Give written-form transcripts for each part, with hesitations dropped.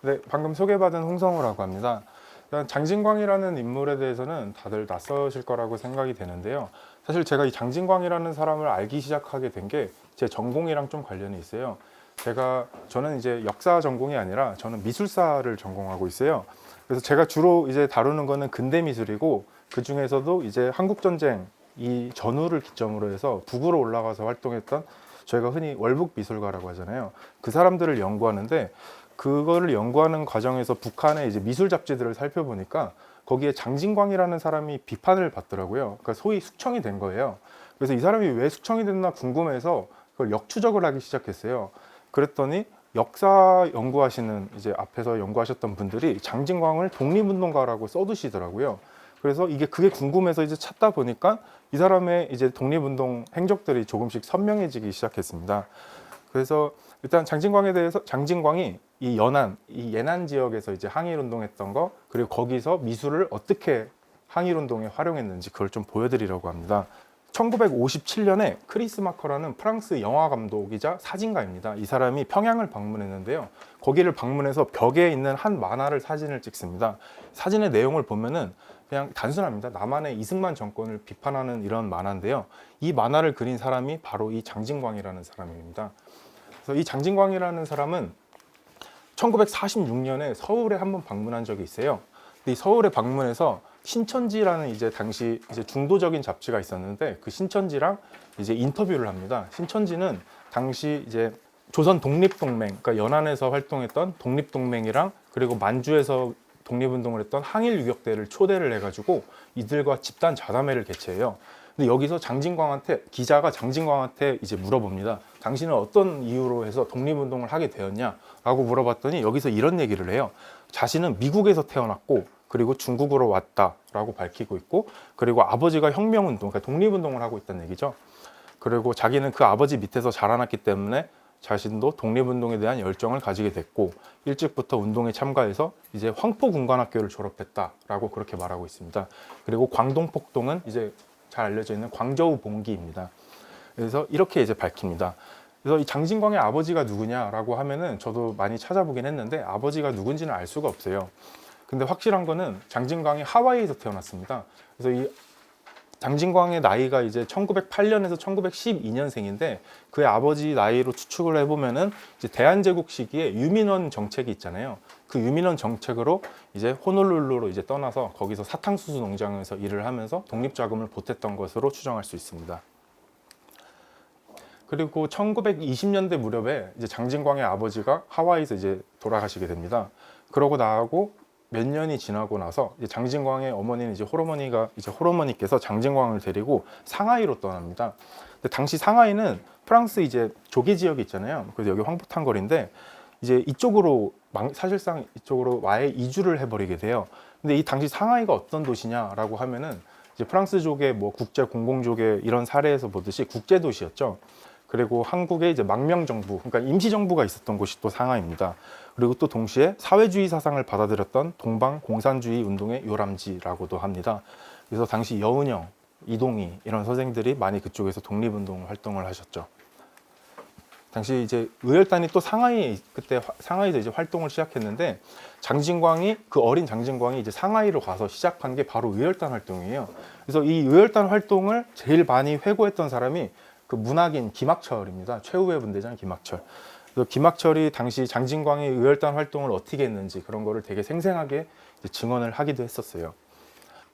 네, 방금 소개받은 홍성우라고 합니다. 일단 장진광이라는 인물에 대해서는 다들 낯서실 거라고 생각이 되는데요. 사실 제가 이 장진광이라는 사람을 알기 시작하게 된 게 제 전공이랑 좀 관련이 있어요. 저는 이제 역사 전공이 아니라 저는 미술사를 전공하고 있어요. 그래서 제가 주로 이제 다루는 거는 근대 미술이고, 그 중에서도 이제 한국 전쟁 이 전후를 기점으로 해서 북으로 올라가서 활동했던, 저희가 흔히 월북 미술가라고 하잖아요. 그 사람들을 연구하는데, 그거를 연구하는 과정에서 북한의 이제 미술 잡지들을 살펴보니까 거기에 장진광이라는 사람이 비판을 받더라고요. 그러니까 소위 숙청이 된 거예요. 그래서 이 사람이 왜 숙청이 됐나 궁금해서 그걸 역추적을 하기 시작했어요. 그랬더니 역사 연구하시는 이제 앞에서 연구하셨던 분들이 장진광을 독립운동가라고 써두시더라고요. 그래서 그게 궁금해서 이제 찾다 보니까 이 사람의 이제 독립운동 행적들이 조금씩 선명해지기 시작했습니다. 그래서 일단 장진광이 이 예난 지역에서 이제 항일 운동했던 거, 그리고 거기서 미술을 어떻게 항일 운동에 활용했는지 그걸 좀 보여드리려고 합니다. 1957년에 크리스 마커라는 프랑스 영화 감독이자 사진가입니다. 이 사람이 평양을 방문했는데요. 거기를 방문해서 벽에 있는 한 만화를 사진을 찍습니다. 사진의 내용을 보면은 그냥 단순합니다. 남한의 이승만 정권을 비판하는 이런 만화인데요. 이 만화를 그린 사람이 바로 이 장진광이라는 사람입니다. 그래서 이 장진광이라는 사람은 1946년에 서울에 한번 방문한 적이 있어요. 근데 이 서울에 방문해서 신천지라는 이제 당시 이제 중도적인 잡지가 있었는데, 그 신천지랑 이제 인터뷰를 합니다. 신천지는 당시 이제 조선 독립동맹, 그러니까 연안에서 활동했던 독립동맹이랑, 그리고 만주에서 독립운동을 했던 항일 유격대를 초대를 해가지고 이들과 집단 자담회를 개최해요. 근데 여기서 기자가 장진광한테 이제 물어봅니다. 당신은 어떤 이유로 해서 독립운동을 하게 되었냐라고 물어봤더니 여기서 이런 얘기를 해요. 자신은 미국에서 태어났고, 그리고 중국으로 왔다라고 밝히고 있고, 그리고 아버지가 혁명운동, 그러니까 독립운동을 하고 있다는 얘기죠. 그리고 자기는 그 아버지 밑에서 자라났기 때문에 자신도 독립운동에 대한 열정을 가지게 됐고, 일찍부터 운동에 참가해서 이제 황포군관학교를 졸업했다라고 그렇게 말하고 있습니다. 그리고 광동폭동은 이제 잘 알려져 있는 광저우 봉기입니다. 그래서 이렇게 이제 밝힙니다. 그래서 이 장진광의 아버지가 누구냐라고 하면은 저도 많이 찾아보긴 했는데 아버지가 누군지는 알 수가 없어요. 근데 확실한 거는 장진광이 하와이에서 태어났습니다. 그래서 이 장진광의 나이가 이제 1908년에서 1912년생인데, 그의 아버지 나이로 추측을 해보면은 이제 대한제국 시기에 유민원 정책이 있잖아요. 그 유민원 정책으로 이제 호놀룰루로 이제 떠나서 거기서 사탕수수 농장에서 일을 하면서 독립자금을 보탰던 것으로 추정할 수 있습니다. 그리고 1920년대 무렵에 이제 장진광의 아버지가 하와이에서 이제 돌아가시게 됩니다. 그러고 나하고 몇 년이 지나고 나서 이제 장진광의 어머니는 이제 호러머니께서 장진광을 데리고 상하이로 떠납니다. 근데 당시 상하이는 프랑스 이제 조개 지역이 있잖아요. 그래서 여기 황포탄 거리인데 이제 사실상 이쪽으로 아예 이주를 해버리게 돼요. 근데 이 당시 상하이가 어떤 도시냐라고 하면은 이제 프랑스족의 뭐 국제 공공조개 이런 사례에서 보듯이 국제 도시였죠. 그리고 한국의 이제 망명정부, 그러니까 임시정부가 있었던 곳이 또 상하이입니다. 그리고 또 동시에 사회주의 사상을 받아들였던 동방 공산주의 운동의 요람지라고도 합니다. 그래서 당시 여은영, 이동희 이런 선생들이 많이 그쪽에서 독립운동 활동을 하셨죠. 당시 이제 의열단이 또 상하이에서 이제 활동을 시작했는데, 그 어린 장진광이 이제 상하이로 가서 시작한 게 바로 의열단 활동이에요. 그래서 이 의열단 활동을 제일 많이 회고했던 사람이 그 문학인 김학철입니다. 최후의 분대장 김학철. 그래서 김학철이 당시 장진광의 의열단 활동을 어떻게 했는지 그런 거를 되게 생생하게 증언을 하기도 했었어요.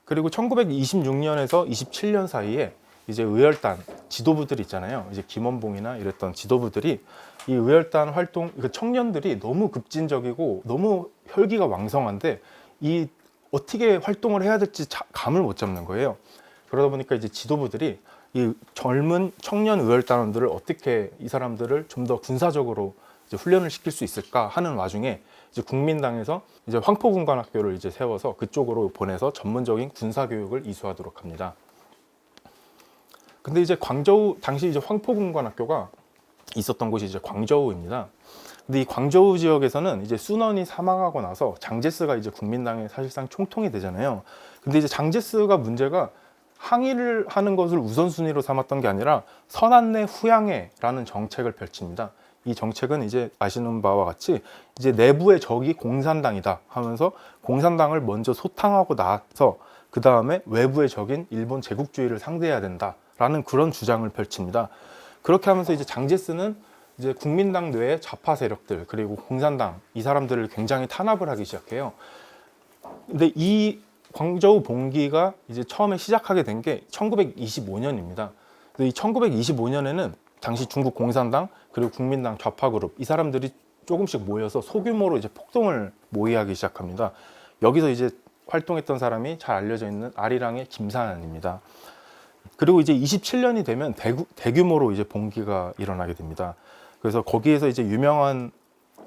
그리고 1926년에서 27년 사이에 이제 의열단 지도부들 있잖아요. 이제 김원봉이나 이랬던 지도부들이 이 의열단 활동, 그 청년들이 너무 급진적이고 너무 혈기가 왕성한데 이 어떻게 활동을 해야 될지 감을 못 잡는 거예요. 그러다 보니까 이제 지도부들이 이 젊은 청년 의열단원들을 어떻게 이 사람들을 좀 더 군사적으로 이제 훈련을 시킬 수 있을까 하는 와중에 이제 국민당에서 이제 황포군관학교를 이제 세워서 그쪽으로 보내서 전문적인 군사 교육을 이수하도록 합니다. 근데 이제 당시 이제 황포군관학교가 있었던 곳이 이제 광저우입니다. 근데 이 광저우 지역에서는 이제 순원이 사망하고 나서 장제스가 이제 국민당의 사실상 총통이 되잖아요. 근데 이제 장제스가 문제가 항의를 하는 것을 우선순위로 삼았던 게 아니라 선안내 후양해라는 정책을 펼칩니다. 이 정책은 이제 아시는 바와 같이 이제 내부의 적이 공산당이다 하면서 공산당을 먼저 소탕하고 나서 그 다음에 외부의 적인 일본 제국주의를 상대해야 된다라는 그런 주장을 펼칩니다. 그렇게 하면서 이제 장제스는 이제 국민당 내의 좌파 세력들 그리고 공산당 이 사람들을 굉장히 탄압을 하기 시작해요. 근데 이 광저우 봉기가 이제 처음에 시작하게 된 게 1925년입니다. 이 1925년에는 당시 중국 공산당 그리고 국민당 좌파 그룹 이 사람들이 조금씩 모여서 소규모로 이제 폭동을 모의하기 시작합니다. 여기서 이제 활동했던 사람이 잘 알려져 있는 아리랑의 김산입니다. 그리고 이제 27년이 되면 대규모로 이제 봉기가 일어나게 됩니다. 그래서 거기에서 이제 유명한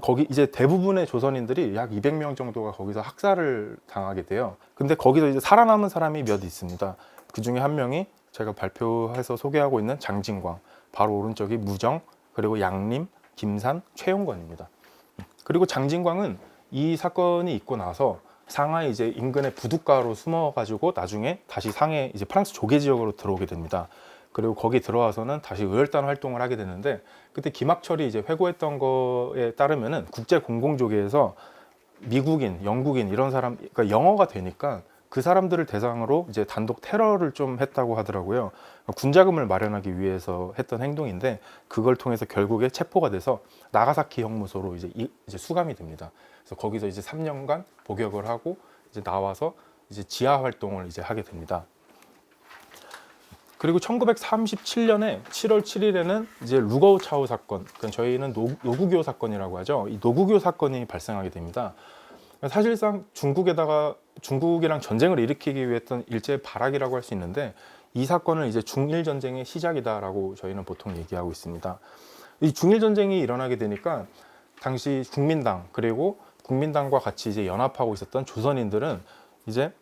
거기 이제 대부분의 조선인들이 약 200명 정도가 거기서 학살을 당하게 돼요. 근데 거기서 이제 살아남은 사람이 몇 있습니다. 그 중에 한 명이 제가 발표해서 소개하고 있는 장진광, 바로 오른쪽이 무정, 그리고 양림, 김산, 최용건입니다. 그리고 장진광은 이 사건이 있고 나서 상하이 이제 인근의 부둣가로 숨어가지고 나중에 다시 상해 이제 프랑스 조개 지역으로 들어오게 됩니다. 그리고 거기 들어와서는 다시 의열단 활동을 하게 되는데 그때 김학철이 이제 회고했던 거에 따르면은 국제 공공조계에서 미국인, 영국인 이런 사람, 그러니까 영어가 되니까 그 사람들을 대상으로 이제 단독 테러를 좀 했다고 하더라고요. 군자금을 마련하기 위해서 했던 행동인데 그걸 통해서 결국에 체포가 돼서 나가사키 형무소로 이제 수감이 됩니다. 그래서 거기서 이제 3년간 복역을 하고 이제 나와서 이제 지하 활동을 이제 하게 됩니다. 그리고 1937년에 7월 7일에는 이제 루거우 차오 사건, 그러니까 저희는 노구교 사건이라고 하죠. 이 노구교 사건이 발생하게 됩니다. 사실상 중국이랑 전쟁을 일으키기 위해 했던 일제의 발악이라고 할 수 있는데 이 사건을 이제 중일 전쟁의 시작이다라고 저희는 보통 얘기하고 있습니다. 이 중일 전쟁이 일어나게 되니까 당시 국민당 그리고 국민당과 같이 이제 연합하고 있었던 조선인들은 이제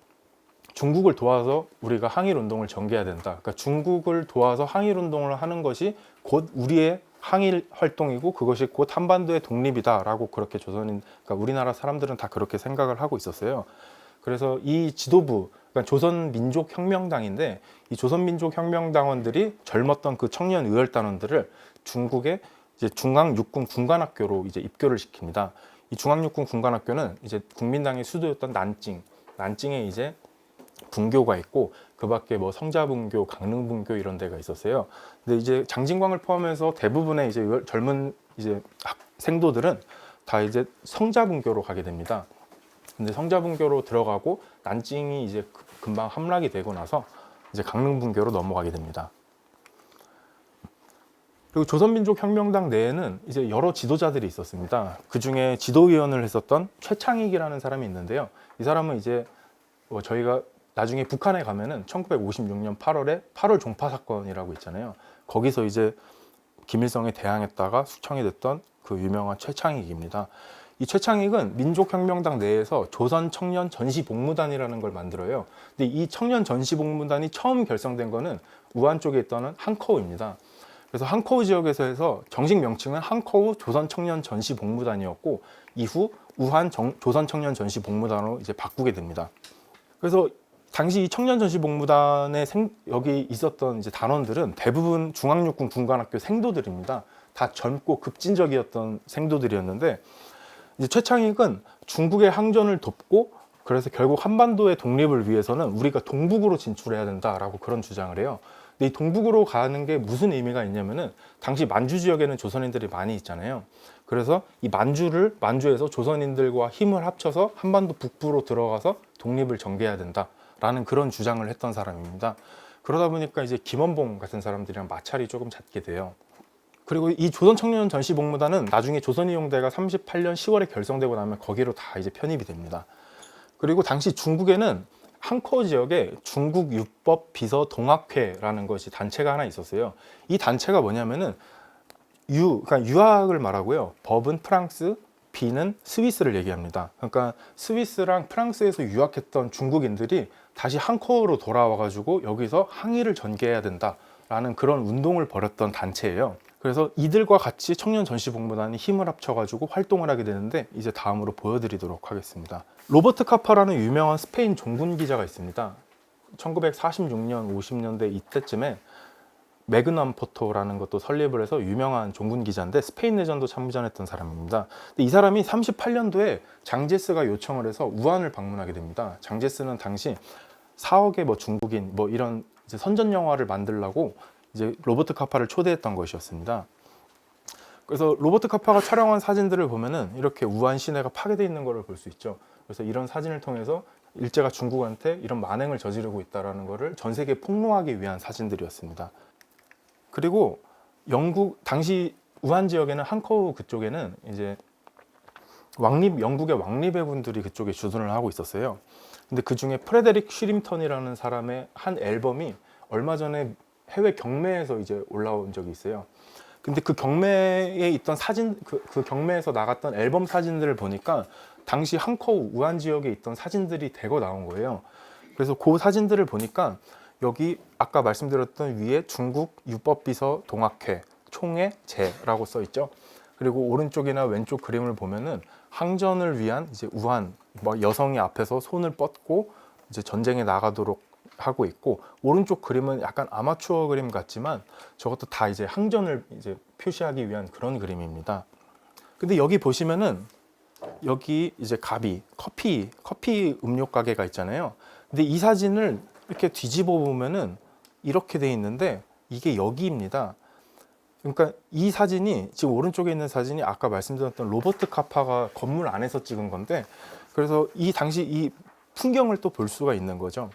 중국을 도와서 우리가 항일 운동을 전개해야 된다. 그러니까 중국을 도와서 항일 운동을 하는 것이 곧 우리의 항일 활동이고 그것이 곧 한반도의 독립이다라고 그렇게 그러니까 우리나라 사람들은 다 그렇게 생각을 하고 있었어요. 그래서 이 지도부, 그러니까 조선민족혁명당인데 이 조선민족혁명당원들이 젊었던 그 청년 의열단원들을 중국의 이제 중앙육군 군관학교로 이제 입교를 시킵니다. 이 중앙육군 군관학교는 이제 국민당의 수도였던 난징에 이제 분교가 있고 그 밖에 뭐 성자분교, 강릉분교 이런 데가 있었어요. 근데 이제 장진광을 포함해서 대부분의 이제 젊은 이제 생도들은 다 이제 성자분교로 가게 됩니다. 근데 성자분교로 들어가고 난징이 이제 금방 함락이 되고 나서 이제 강릉분교로 넘어가게 됩니다. 그리고 조선민족혁명당 내에는 이제 여러 지도자들이 있었습니다. 그 중에 지도위원을 했었던 최창익이라는 사람이 있는데요. 이 사람은 이제 저희가 나중에 북한에 가면은 1956년 8월에 8월 종파 사건이라고 있잖아요. 거기서 이제 김일성에 대항했다가 숙청이 됐던 그 유명한 최창익입니다. 이 최창익은 민족혁명당 내에서 조선청년전시복무단이라는 걸 만들어요. 근데 이 청년전시복무단이 처음 결성된 거는 우한 쪽에 있던 한커우입니다. 그래서 한커우 지역에서 해서 정식 명칭은 한커우 조선청년전시복무단이었고 이후 우한 조선청년전시복무단으로 이제 바꾸게 됩니다. 그래서 당시 이 청년전시복무단에 여기 있었던 이제 단원들은 대부분 중앙육군 군관학교 생도들입니다. 다 젊고 급진적이었던 생도들이었는데 이제 최창익은 중국의 항전을 돕고 그래서 결국 한반도의 독립을 위해서는 우리가 동북으로 진출해야 된다라고 그런 주장을 해요. 근데 이 동북으로 가는 게 무슨 의미가 있냐면은 당시 만주 지역에는 조선인들이 많이 있잖아요. 그래서 이 만주에서 조선인들과 힘을 합쳐서 한반도 북부로 들어가서 독립을 전개해야 된다라는 그런 주장을 했던 사람입니다. 그러다 보니까 이제 김원봉 같은 사람들이랑 마찰이 조금 잦게 돼요. 그리고 이 조선청년전시복무단은 나중에 조선이용대가 38년 10월에 결성되고 나면 거기로 다 이제 편입이 됩니다. 그리고 당시 중국에는 한커우 지역에 중국유법 비서 동학회라는 것이 단체가 하나 있었어요. 이 단체가 뭐냐면은 그러니까 유학을 말하고요. 법은 프랑스, 비는 스위스를 얘기합니다. 그러니까 스위스랑 프랑스에서 유학했던 중국인들이 다시 한커우로 돌아와가지고 여기서 항일을 전개해야 된다라는 그런 운동을 벌였던 단체예요. 그래서 이들과 같이 청년전시복무단이 힘을 합쳐가지고 활동을 하게 되는데 이제 다음으로 보여드리도록 하겠습니다. 로버트 카파라는 유명한 스페인 종군 기자가 있습니다. 1946년, 50년대 이때쯤에 매그넘 포토라는 것도 설립을 해서 유명한 종군 기자인데 스페인 내전도 참전했던 사람입니다. 근데 이 사람이 38년도에 장제스가 요청을 해서 우한을 방문하게 됩니다. 장제스는 당시 4억의 뭐 중국인 뭐 이런 이제 선전 영화를 만들려고 이제 로버트 카파를 초대했던 것이었습니다. 그래서 로버트 카파가 촬영한 사진들을 보면은 이렇게 우한 시내가 파괴되어 있는 것을 볼 수 있죠. 그래서 이런 사진을 통해서 일제가 중국한테 이런 만행을 저지르고 있다는 것을 전 세계에 폭로하기 위한 사진들이었습니다. 그리고 영국 당시 우한 지역에는 한커우 그쪽에는 이제 영국의 왕립의 분들이 그쪽에 주둔을 하고 있었어요. 근데 그 중에 프레데릭 쉬림턴이라는 사람의 한 앨범이 얼마 전에 해외 경매에서 이제 올라온 적이 있어요. 근데 그 경매에 있던 사진, 그 경매에서 나갔던 앨범 사진들을 보니까 당시 한커우 우한 지역에 있던 사진들이 대거 나온 거예요. 그래서 그 사진들을 보니까 여기 아까 말씀드렸던 위에 중국 유법비서 동학회 총회 제라고 써 있죠. 그리고 오른쪽이나 왼쪽 그림을 보면은 항전을 위한 이제 우한 뭐 여성이 앞에서 손을 뻗고 이제 전쟁에 나가도록 하고 있고, 오른쪽 그림은 약간 아마추어 그림 같지만 저것도 다 이제 항전을 이제 표시하기 위한 그런 그림입니다. 근데 여기 보시면은 여기 이제 가비 커피 음료 가게가 있잖아요. 근데 이 사진을 이렇게 뒤집어 보면은 이렇게 돼 있는데 이게 여기입니다. 그러니까 이 사진이 지금 오른쪽에 있는 사진이 아까 말씀드렸던 로버트 카파가 건물 안에서 찍은 건데, 그래서 이 당시 이 풍경을 또 볼 수가 있는 거죠.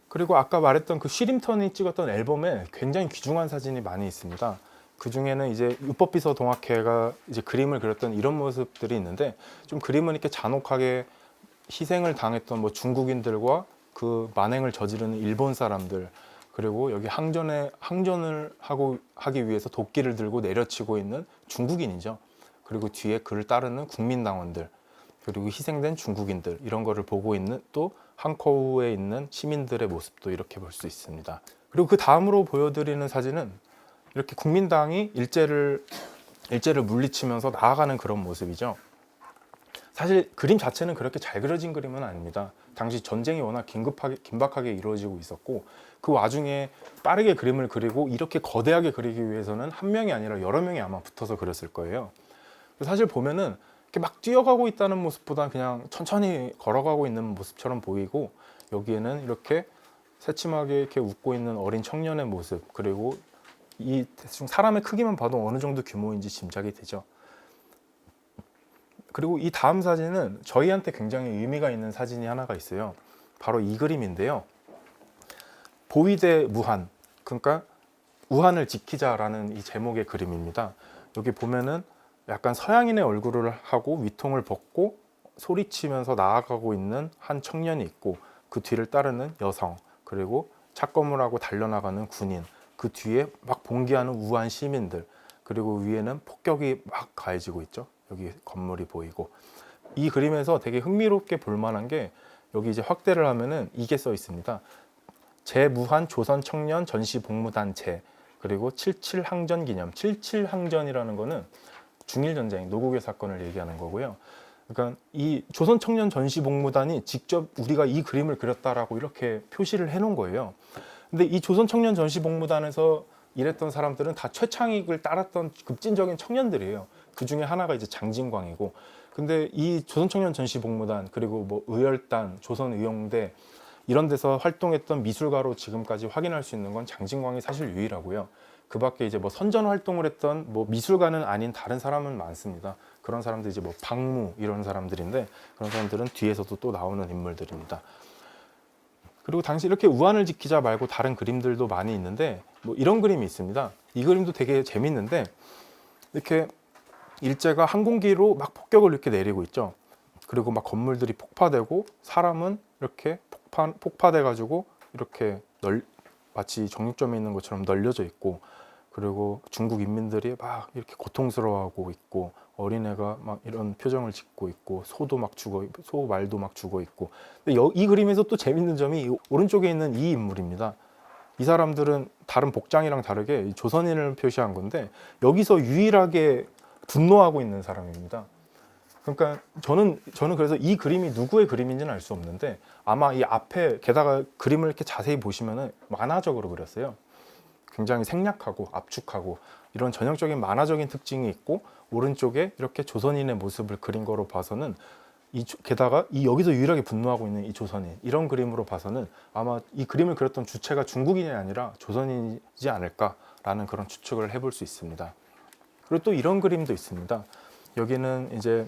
그리고 아까 말했던 그 쉬림턴이 찍었던 앨범에 굉장히 귀중한 사진이 많이 있습니다. 그 중에는 이제 유법비서 동학회가 이제 그림을 그렸던 이런 모습들이 있는데, 좀 그림은 이렇게 잔혹하게 희생을 당했던 뭐 중국인들과 그 만행을 저지르는 일본 사람들, 그리고 여기 항전을 하기 위해서 도끼를 들고 내려치고 있는 중국인이죠. 그리고 뒤에 그를 따르는 국민당원들, 그리고 희생된 중국인들, 이런 거를 보고 있는 또 한커우에 있는 시민들의 모습도 이렇게 볼 수 있습니다. 그리고 그 다음으로 보여드리는 사진은 이렇게 국민당이 일제를 물리치면서 나아가는 그런 모습이죠. 사실 그림 자체는 그렇게 잘 그려진 그림은 아닙니다. 당시 전쟁이 워낙 긴박하게 이루어지고 있었고, 그 와중에 빠르게 그림을 그리고 이렇게 거대하게 그리기 위해서는 한 명이 아니라 여러 명이 아마 붙어서 그렸을 거예요. 사실 보면은 이렇게 막 뛰어가고 있다는 모습보다 그냥 천천히 걸어가고 있는 모습처럼 보이고, 여기에는 이렇게 새침하게 이렇게 웃고 있는 어린 청년의 모습, 그리고 이 대충 사람의 크기만 봐도 어느 정도 규모인지 짐작이 되죠. 그리고 이 다음 사진은 저희한테 굉장히 의미가 있는 사진이 하나가 있어요. 바로 이 그림인데요. 보위대 무한, 그러니까 우한을 지키자라는 이 제목의 그림입니다. 여기 보면은 약간 서양인의 얼굴을 하고 위통을 벗고 소리치면서 나아가고 있는 한 청년이 있고, 그 뒤를 따르는 여성, 그리고 착검을 하고 달려나가는 군인, 그 뒤에 막 봉기하는 우한 시민들, 그리고 위에는 폭격이 막 가해지고 있죠. 여기 건물이 보이고, 이 그림에서 되게 흥미롭게 볼 만한 게 여기 이제 확대를 하면은 이게 써 있습니다. 제무한 조선 청년 전시 복무단체, 그리고 77 항전 기념. 77 항전이라는 거는 중일 전쟁 노국의 사건을 얘기하는 거고요. 그러니까 이 조선 청년 전시 복무단이 직접 우리가 이 그림을 그렸다라고 이렇게 표시를 해 놓은 거예요. 근데 이 조선 청년 전시 복무단에서 일했던 사람들은 다 최창익을 따랐던 급진적인 청년들이에요. 그 중에 하나가 이제 장진광이고, 근데 이 조선 청년 전시 복무단, 그리고 뭐 의열단, 조선 의용대, 이런 데서 활동했던 미술가로 지금까지 확인할 수 있는 건 장진광이 사실 유일하고요. 그 밖에 이제 뭐 선전 활동을 했던 뭐 미술가는 아닌 다른 사람은 많습니다. 그런 사람들 이제 뭐 박무 이런 사람들인데, 그런 사람들은 뒤에서도 또 나오는 인물들입니다. 그리고 당시 이렇게 우한을 지키자 말고 다른 그림들도 많이 있는데, 뭐 이런 그림이 있습니다. 이 그림도 되게 재밌는데, 이렇게 일제가 항공기로 막 폭격을 이렇게 내리고 있죠. 그리고 막 건물들이 폭파되고 사람은 이렇게 폭파돼 가지고 이렇게 마치 정육점에 있는 것처럼 널려져 있고, 그리고 중국 인민들이 막 이렇게 고통스러워하고 있고, 어린애가 막 이런 표정을 짓고 있고, 소 말도 막 죽어 있고. 근데 이 그림에서 또 재밌는 점이 이 오른쪽에 있는 이 인물입니다. 이 사람들은 다른 복장이랑 다르게 조선인을 표시한 건데, 여기서 유일하게 분노하고 있는 사람입니다. 그러니까 저는 그래서 이 그림이 누구의 그림인지는 알 수 없는데, 아마 이 앞에 게다가 그림을 이렇게 자세히 보시면은 만화적으로 그렸어요. 굉장히 생략하고 압축하고 이런 전형적인 만화적인 특징이 있고, 오른쪽에 이렇게 조선인의 모습을 그린 거로 봐서는 게다가 여기서 유일하게 분노하고 있는 이 조선인, 이런 그림으로 봐서는 아마 이 그림을 그렸던 주체가 중국인이 아니라 조선인이지 않을까라는 그런 추측을 해볼 수 있습니다. 그리고 또 이런 그림도 있습니다. 여기는 이제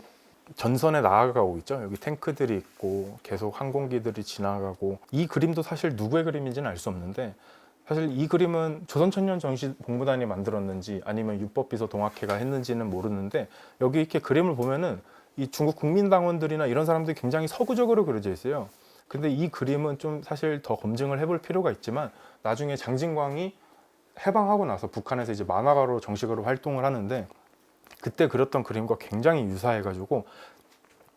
전선에 나아가고 있죠. 여기 탱크들이 있고 계속 항공기들이 지나가고, 이 그림도 사실 누구의 그림인지는 알 수 없는데, 사실 이 그림은 조선천년전시복무단이 만들었는지 아니면 윤법비서 동학회가 했는지는 모르는데, 여기 이렇게 그림을 보면은 이 중국 국민당원들이나 이런 사람들이 굉장히 서구적으로 그려져 있어요. 근데 이 그림은 좀 사실 더 검증을 해볼 필요가 있지만, 나중에 장진광이 해방하고 나서 북한에서 이제 만화가로 정식으로 활동을 하는데, 그때 그렸던 그림과 굉장히 유사해가지고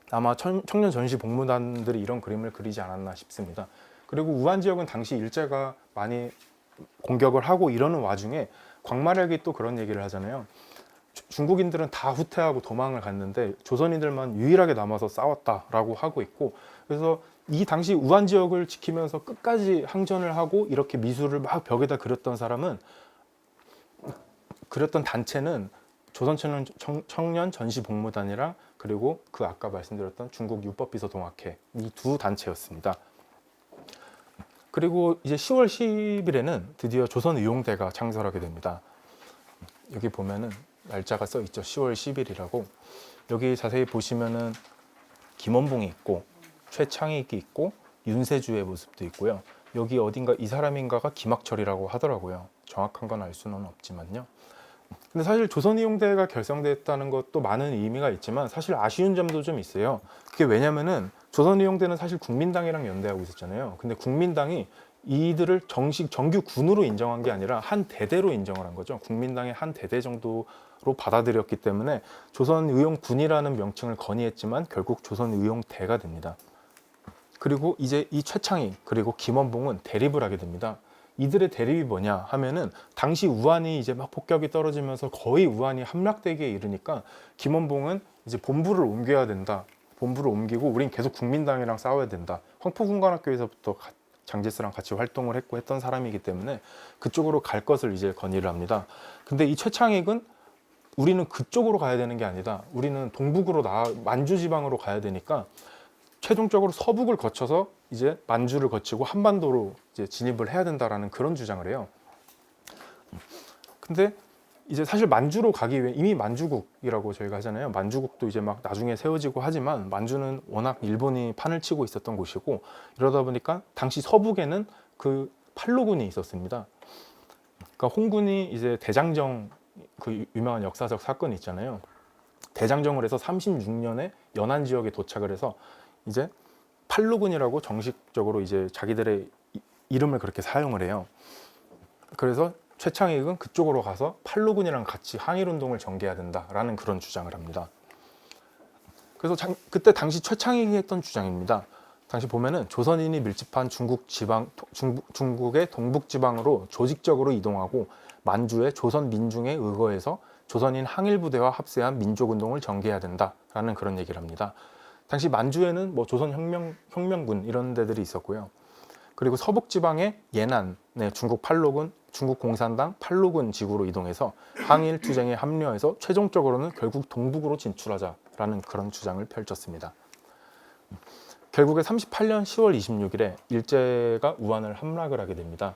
아마 청년 전시 복무단들이 이런 그림을 그리지 않았나 싶습니다. 그리고 우한 지역은 당시 일제가 많이 공격을 하고 이러는 와중에 광마략이 또 그런 얘기를 하잖아요. 중국인들은 다 후퇴하고 도망을 갔는데 조선인들만 유일하게 남아서 싸웠다라고 하고 있고, 그래서 이 당시 우한 지역을 지키면서 끝까지 항전을 하고 이렇게 미술을 막 벽에다 그렸던 단체는 조선청년 전시복무단이랑, 그리고 그 아까 말씀드렸던 중국 율법비서 동학회, 이 두 단체였습니다. 그리고 이제 10월 10일에는 드디어 조선의용대가 창설하게 됩니다. 여기 보면은 날짜가 써 있죠. 10월 10일이라고. 여기 자세히 보시면은 김원봉이 있고 최창익이 있고 윤세주의 모습도 있고요. 여기 어딘가 이 사람인가가 김학철이라고 하더라고요. 정확한 건 알 수는 없지만요. 근데 사실 조선의용대가 결성됐다는 것도 많은 의미가 있지만 사실 아쉬운 점도 좀 있어요. 그게 왜냐면은 조선의용대는 사실 국민당이랑 연대하고 있었잖아요. 근데 국민당이 이들을 정규 군으로 인정한 게 아니라 한 대대로 인정을 한 거죠. 국민당의 한 대대 정도로 받아들였기 때문에 조선의용군이라는 명칭을 건의했지만 결국 조선의용대가 됩니다. 그리고 이제 이 최창익 그리고 김원봉은 대립을 하게 됩니다. 이들의 대립이 뭐냐 하면은, 당시 우한이 이제 막 폭격이 떨어지면서 거의 우한이 함락되기에 이르니까 김원봉은 이제 본부를 옮겨야 된다. 본부를 옮기고 우린 계속 국민당이랑 싸워야 된다. 황포군관학교에서부터 장제스랑 같이 활동을 했고 했던 사람이기 때문에 그쪽으로 갈 것을 이제 건의를 합니다. 근데 이 최창익은 우리는 그쪽으로 가야 되는 게 아니다. 우리는 동북으로 만주 지방으로 가야 되니까 최종적으로 서북을 거쳐서 이제 만주를 거치고 한반도로 이제 진입을 해야 된다라는 그런 주장을 해요. 근데 이제 사실 만주로 가기 위해 이미 만주국이라고 저희가 하잖아요. 만주국도 이제 막 나중에 세워지고 하지만 만주는 워낙 일본이 판을 치고 있었던 곳이고, 이러다 보니까 당시 서북에는 그 팔로군이 있었습니다. 그러니까 홍군이 이제 대장정, 그 유명한 역사적 사건이 있잖아요. 대장정을 해서 36년에 연안 지역에 도착을 해서 이제 팔로군이라고 정식적으로 이제 자기들의 이름을 그렇게 사용을 해요. 그래서 최창익은 그쪽으로 가서 팔로군이랑 같이 항일운동을 전개해야 된다라는 그런 주장을 합니다. 그래서 그때 당시 최창익이 했던 주장입니다. 당시 보면은 조선인이 밀집한 중국의 동북지방으로 조직적으로 이동하고 만주의 조선 민중에 의거해서 조선인 항일부대와 합세한 민족운동을 전개해야 된다라는 그런 얘기를 합니다. 당시 만주에는 뭐 조선혁명군 이런 데들이 있었고요. 그리고 서북지방의 예난, 중국 팔로군, 중국 공산당 팔로군 지구로 이동해서 항일 투쟁에 합류해서 최종적으로는 결국 동북으로 진출하자라는 그런 주장을 펼쳤습니다. 결국에 38년 10월 26일에 일제가 우한을 함락을 하게 됩니다.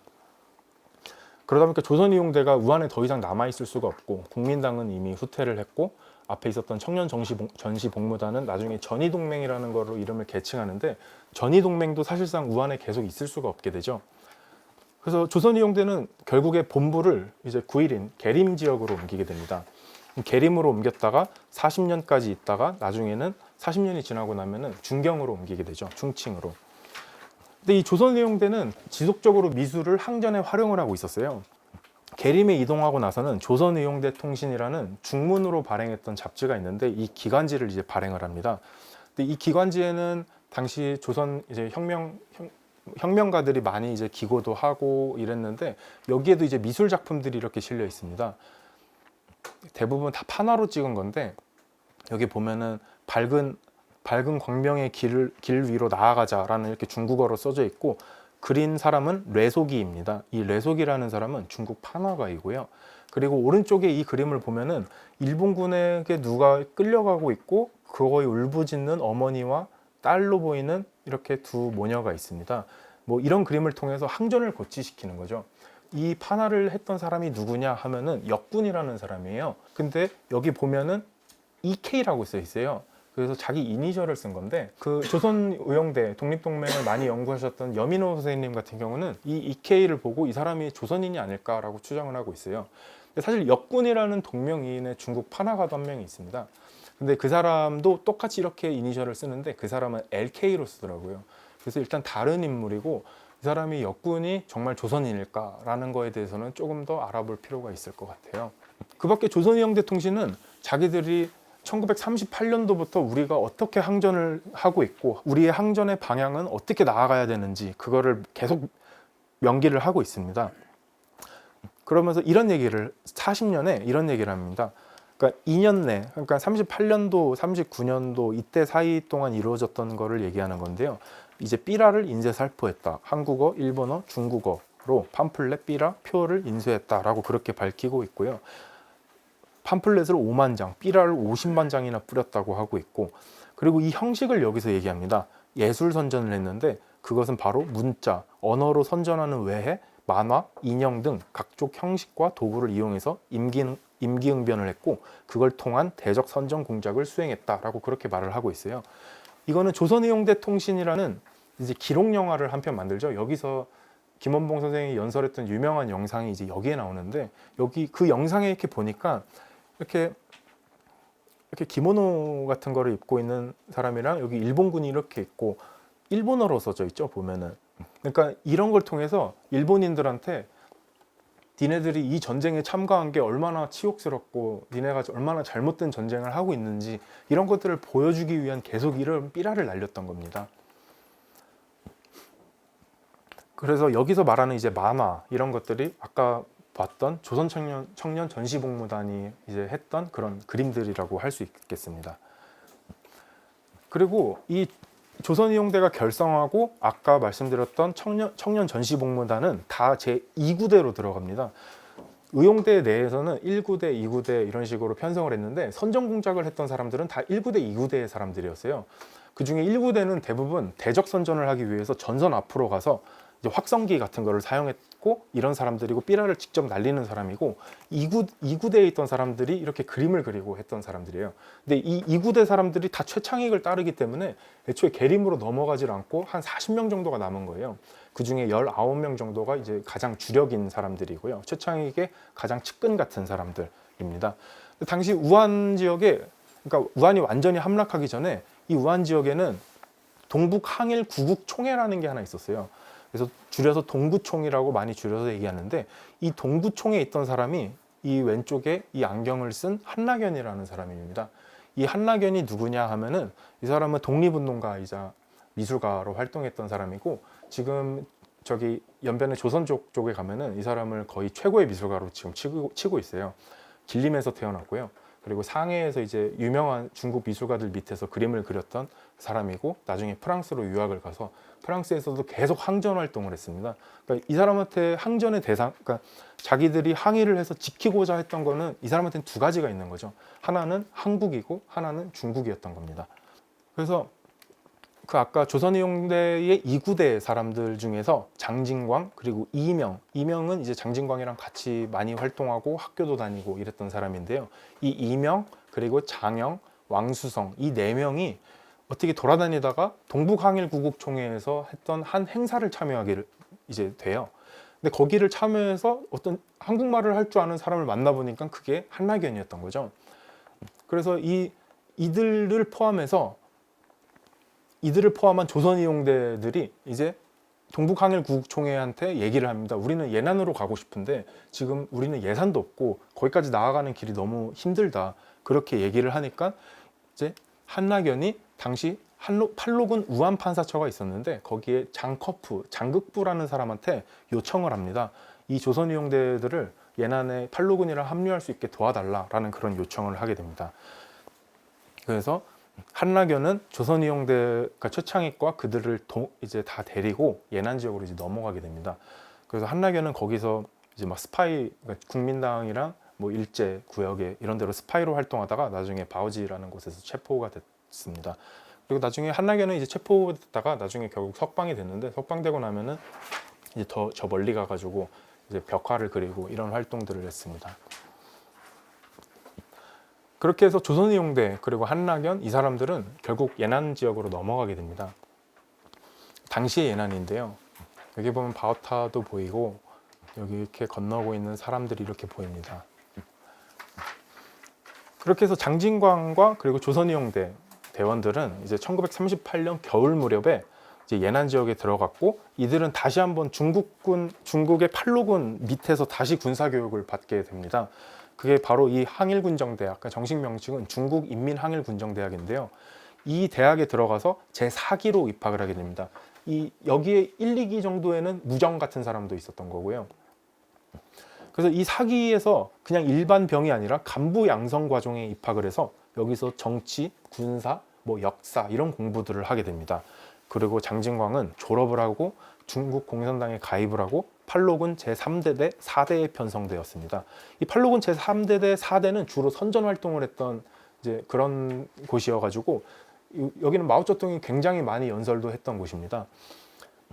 그러다 보니까 조선의용대가 우한에 더 이상 남아있을 수가 없고, 국민당은 이미 후퇴를 했고, 앞에 있었던 청년 전시복무단은 나중에 전의동맹이라는 거로 이름을 개칭하는데, 전의동맹도 사실상 우한에 계속 있을 수가 없게 되죠. 그래서 조선의용대는 결국에 본부를 이제 구일인 계림 지역으로 옮기게 됩니다. 계림으로 옮겼다가 40년까지 있다가 나중에는 40년이 지나고 나면은 중경으로 옮기게 되죠. 중칭으로. 근데 이 조선의용대는 지속적으로 미술을 항전에 활용을 하고 있었어요. 계림에 이동하고 나서는 조선의용대 통신이라는 중문으로 발행했던 잡지가 있는데, 이 기관지를 이제 발행을 합니다. 근데 이 기관지에는 당시 조선 이제 혁명가들이 많이 이제 기고도 하고 이랬는데, 여기에도 이제 미술 작품들이 이렇게 실려 있습니다. 대부분 다 판화로 찍은 건데, 여기 보면은 밝은 광명의 길 위로 나아가자라는 이렇게 중국어로 써져 있고, 그린 사람은 뇌속이입니다. 이 뇌속이라는 사람은 중국 판화가이고요. 그리고 오른쪽에 이 그림을 보면은 일본군에게 누가 끌려가고 있고 그거에 울부짖는 어머니와 딸로 보이는 이렇게 두 모녀가 있습니다. 뭐 이런 그림을 통해서 항전을 고취시키는 거죠. 이 판화를 했던 사람이 누구냐 하면은 역군이라는 사람이에요. 근데 여기 보면은 EK라고 써 있어요. 그래서 자기 이니셜을 쓴 건데, 그 조선의용대 독립동맹을 많이 연구하셨던 여민호 선생님 같은 경우는 이 EK를 보고 이 사람이 조선인이 아닐까라고 추정을 하고 있어요. 근데 사실 역군이라는 동명이인의 중국 판화가도 한 명이 있습니다. 근데 그 사람도 똑같이 이렇게 이니셜을 쓰는데 그 사람은 LK로 쓰더라고요. 그래서 일단 다른 인물이고, 이 사람이 역군이 정말 조선인일까라는 거에 대해서는 조금 더 알아볼 필요가 있을 것 같아요. 그 밖에 조선의용대 통신은 자기들이 1938년도부터 우리가 어떻게 항전을 하고 있고 우리의 항전의 방향은 어떻게 나아가야 되는지 그거를 계속 명기를 하고 있습니다. 그러면서 이런 얘기를 40년에 이런 얘기를 합니다. 그러니까 2년 내, 그러니까 38년도, 39년도 이때 사이 동안 이루어졌던 거를 얘기하는 건데요. 이제 삐라를 인쇄 살포했다. 한국어, 일본어, 중국어로 팜플렛 삐라 표를 인쇄했다라고 그렇게 밝히고 있고요. 팜플렛을 5만 장, 삐라를 50만 장이나 뿌렸다고 하고 있고, 그리고 이 형식을 여기서 얘기합니다. 예술 선전을 했는데 그것은 바로 문자, 언어로 선전하는 외에 만화, 인형 등 각종 형식과 도구를 이용해서 임기응변을 했고 그걸 통한 대적 선전 공작을 수행했다라고 그렇게 말을 하고 있어요. 이거는 조선의용대 통신이라는 이제 기록 영화를 한 편 만들죠. 여기서 김원봉 선생이 연설했던 유명한 영상이 이제 여기에 나오는데, 여기 그 영상에 이렇게 보니까 이렇게 기모노 같은 거를 입고 있는 사람이랑 여기 일본군이 이렇게 있고 일본어로 써져 있죠, 보면은. 그러니까 이런 걸 통해서 일본인들한테 니네들이 이 전쟁에 참가한 게 얼마나 치욕스럽고 니네가 얼마나 잘못된 전쟁을 하고 있는지 이런 것들을 보여주기 위한 계속 이런 삐라를 날렸던 겁니다. 그래서 여기서 말하는 이제 만화 이런 것들이 아까 봤던 조선 청년 전시복무단이 이제 했던 그런 그림들이라고 할 수 있겠습니다. 그리고 이 조선의용대가 결성하고 아까 말씀드렸던 청년 전시복무단은 다 제 2구대로 들어갑니다. 의용대 내에서는 1구대, 2구대 이런 식으로 편성을 했는데 선전공작을 했던 사람들은 다 1구대, 2구대의 사람들이었어요. 그 중에 1구대는 대부분 대적 선전을 하기 위해서 전선 앞으로 가서 이제 확성기 같은 거를 사용했고 이런 사람들이고 삐라를 직접 날리는 사람이고, 2구대에 있던 사람들이 이렇게 그림을 그리고 했던 사람들이에요. 근데 이 2구대 사람들이 다 최창익을 따르기 때문에 애초에 계림으로 넘어가질 않고 한 40명 정도가 남은 거예요. 그 중에 19명 정도가 이제 가장 주력인 사람들이고요. 최창익의 가장 측근 같은 사람들입니다. 당시 우한 지역에, 그러니까 우한이 완전히 함락하기 전에 이 우한 지역에는 동북 항일 구국총회라는 게 하나 있었어요. 그래서 줄여서 동구총이라고 많이 줄여서 얘기하는데, 이 동구총에 있던 사람이 이 왼쪽에 이 안경을 쓴 한낙연이라는 사람입니다. 이 한낙연이 누구냐 하면은 이 사람은 독립운동가이자 미술가로 활동했던 사람이고, 지금 저기 연변의 조선족 쪽에 가면은 이 사람을 거의 최고의 미술가로 지금 치고 있어요. 길림에서 태어났고요. 그리고 상해에서 이제 유명한 중국 미술가들 밑에서 그림을 그렸던 사람이고, 나중에 프랑스로 유학을 가서 프랑스에서도 계속 항전 활동을 했습니다. 그러니까 이 사람한테 항전의 대상, 그러니까 자기들이 항의를 해서 지키고자 했던 거는 이 사람한테는 두 가지가 있는 거죠. 하나는 한국이고 하나는 중국이었던 겁니다. 그래서 그 아까 조선의용대의 2구대 사람들 중에서 장진광 그리고 이명은 이제 장진광이랑 같이 많이 활동하고 학교도 다니고 이랬던 사람인데요. 이 이명 그리고 장영, 왕수성 이 네 명이 어떻게 돌아다니다가 동북항일구국총회에서 했던 한 행사를 참여하기를 이제 돼요. 근데 거기를 참여해서 어떤 한국말을 할 줄 아는 사람을 만나보니까 그게 한낙연이었던 거죠. 그래서 이들을 포함한 조선의용대들이 이제 동북항일구국총회한테 얘기를 합니다. 우리는 예난으로 가고 싶은데 지금 우리는 예산도 없고 거기까지 나아가는 길이 너무 힘들다. 그렇게 얘기를 하니까 이제 한낙연이 당시 팔로군 우한 판사처가 있었는데 거기에 장극부라는 사람한테 요청을 합니다. 이 조선의용대들을 예난에 팔로군이랑 합류할 수 있게 도와달라라는 그런 요청을 하게 됩니다. 그래서 한라견은 조선이용대가 최창익과 그들을 이제 다 데리고 예난 지역으로 이제 넘어가게 됩니다. 그래서 한라견은 거기서 이제 막 스파이, 그러니까 국민당이랑 뭐 일제 구역에 이런 데로 스파이로 활동하다가 나중에 바오지라는 곳에서 체포가 됐습니다. 그리고 나중에 한라견은 이제 체포됐다가 나중에 결국 석방이 됐는데, 석방되고 나면은 이제 더 저 멀리 가가지고 이제 벽화를 그리고 이런 활동들을 했습니다. 그렇게 해서 조선이용대 그리고 한라견 이 사람들은 결국 예난 지역으로 넘어가게 됩니다. 당시의 예난인데요. 여기 보면 바오타도 보이고 여기 이렇게 건너고 있는 사람들이 이렇게 보입니다. 그렇게 해서 장진광과 그리고 조선이용대 대원들은 이제 1938년 겨울 무렵에 이제 예난 지역에 들어갔고, 이들은 다시 한번 중국의 팔로군 밑에서 다시 군사 교육을 받게 됩니다. 그게 바로 이 항일군정대학, 그러니까 정식 명칭은 중국인민항일군정대학인데요. 이 대학에 들어가서 제4기로 입학을 하게 됩니다. 여기에 1, 2기 정도에는 무정 같은 사람도 있었던 거고요. 그래서 이 4기에서 그냥 일반 병이 아니라 간부 양성 과정에 입학을 해서 여기서 정치, 군사, 뭐 역사 이런 공부들을 하게 됩니다. 그리고 장진광은 졸업을 하고 중국 공산당에 가입을 하고 팔로군 제3대대 4대에 편성되었습니다. 이 팔로군 제3대대 4대는 주로 선전 활동을 했던 이제 그런 곳이어가지고 여기는 마오쩌둥이 굉장히 많이 연설도 했던 곳입니다.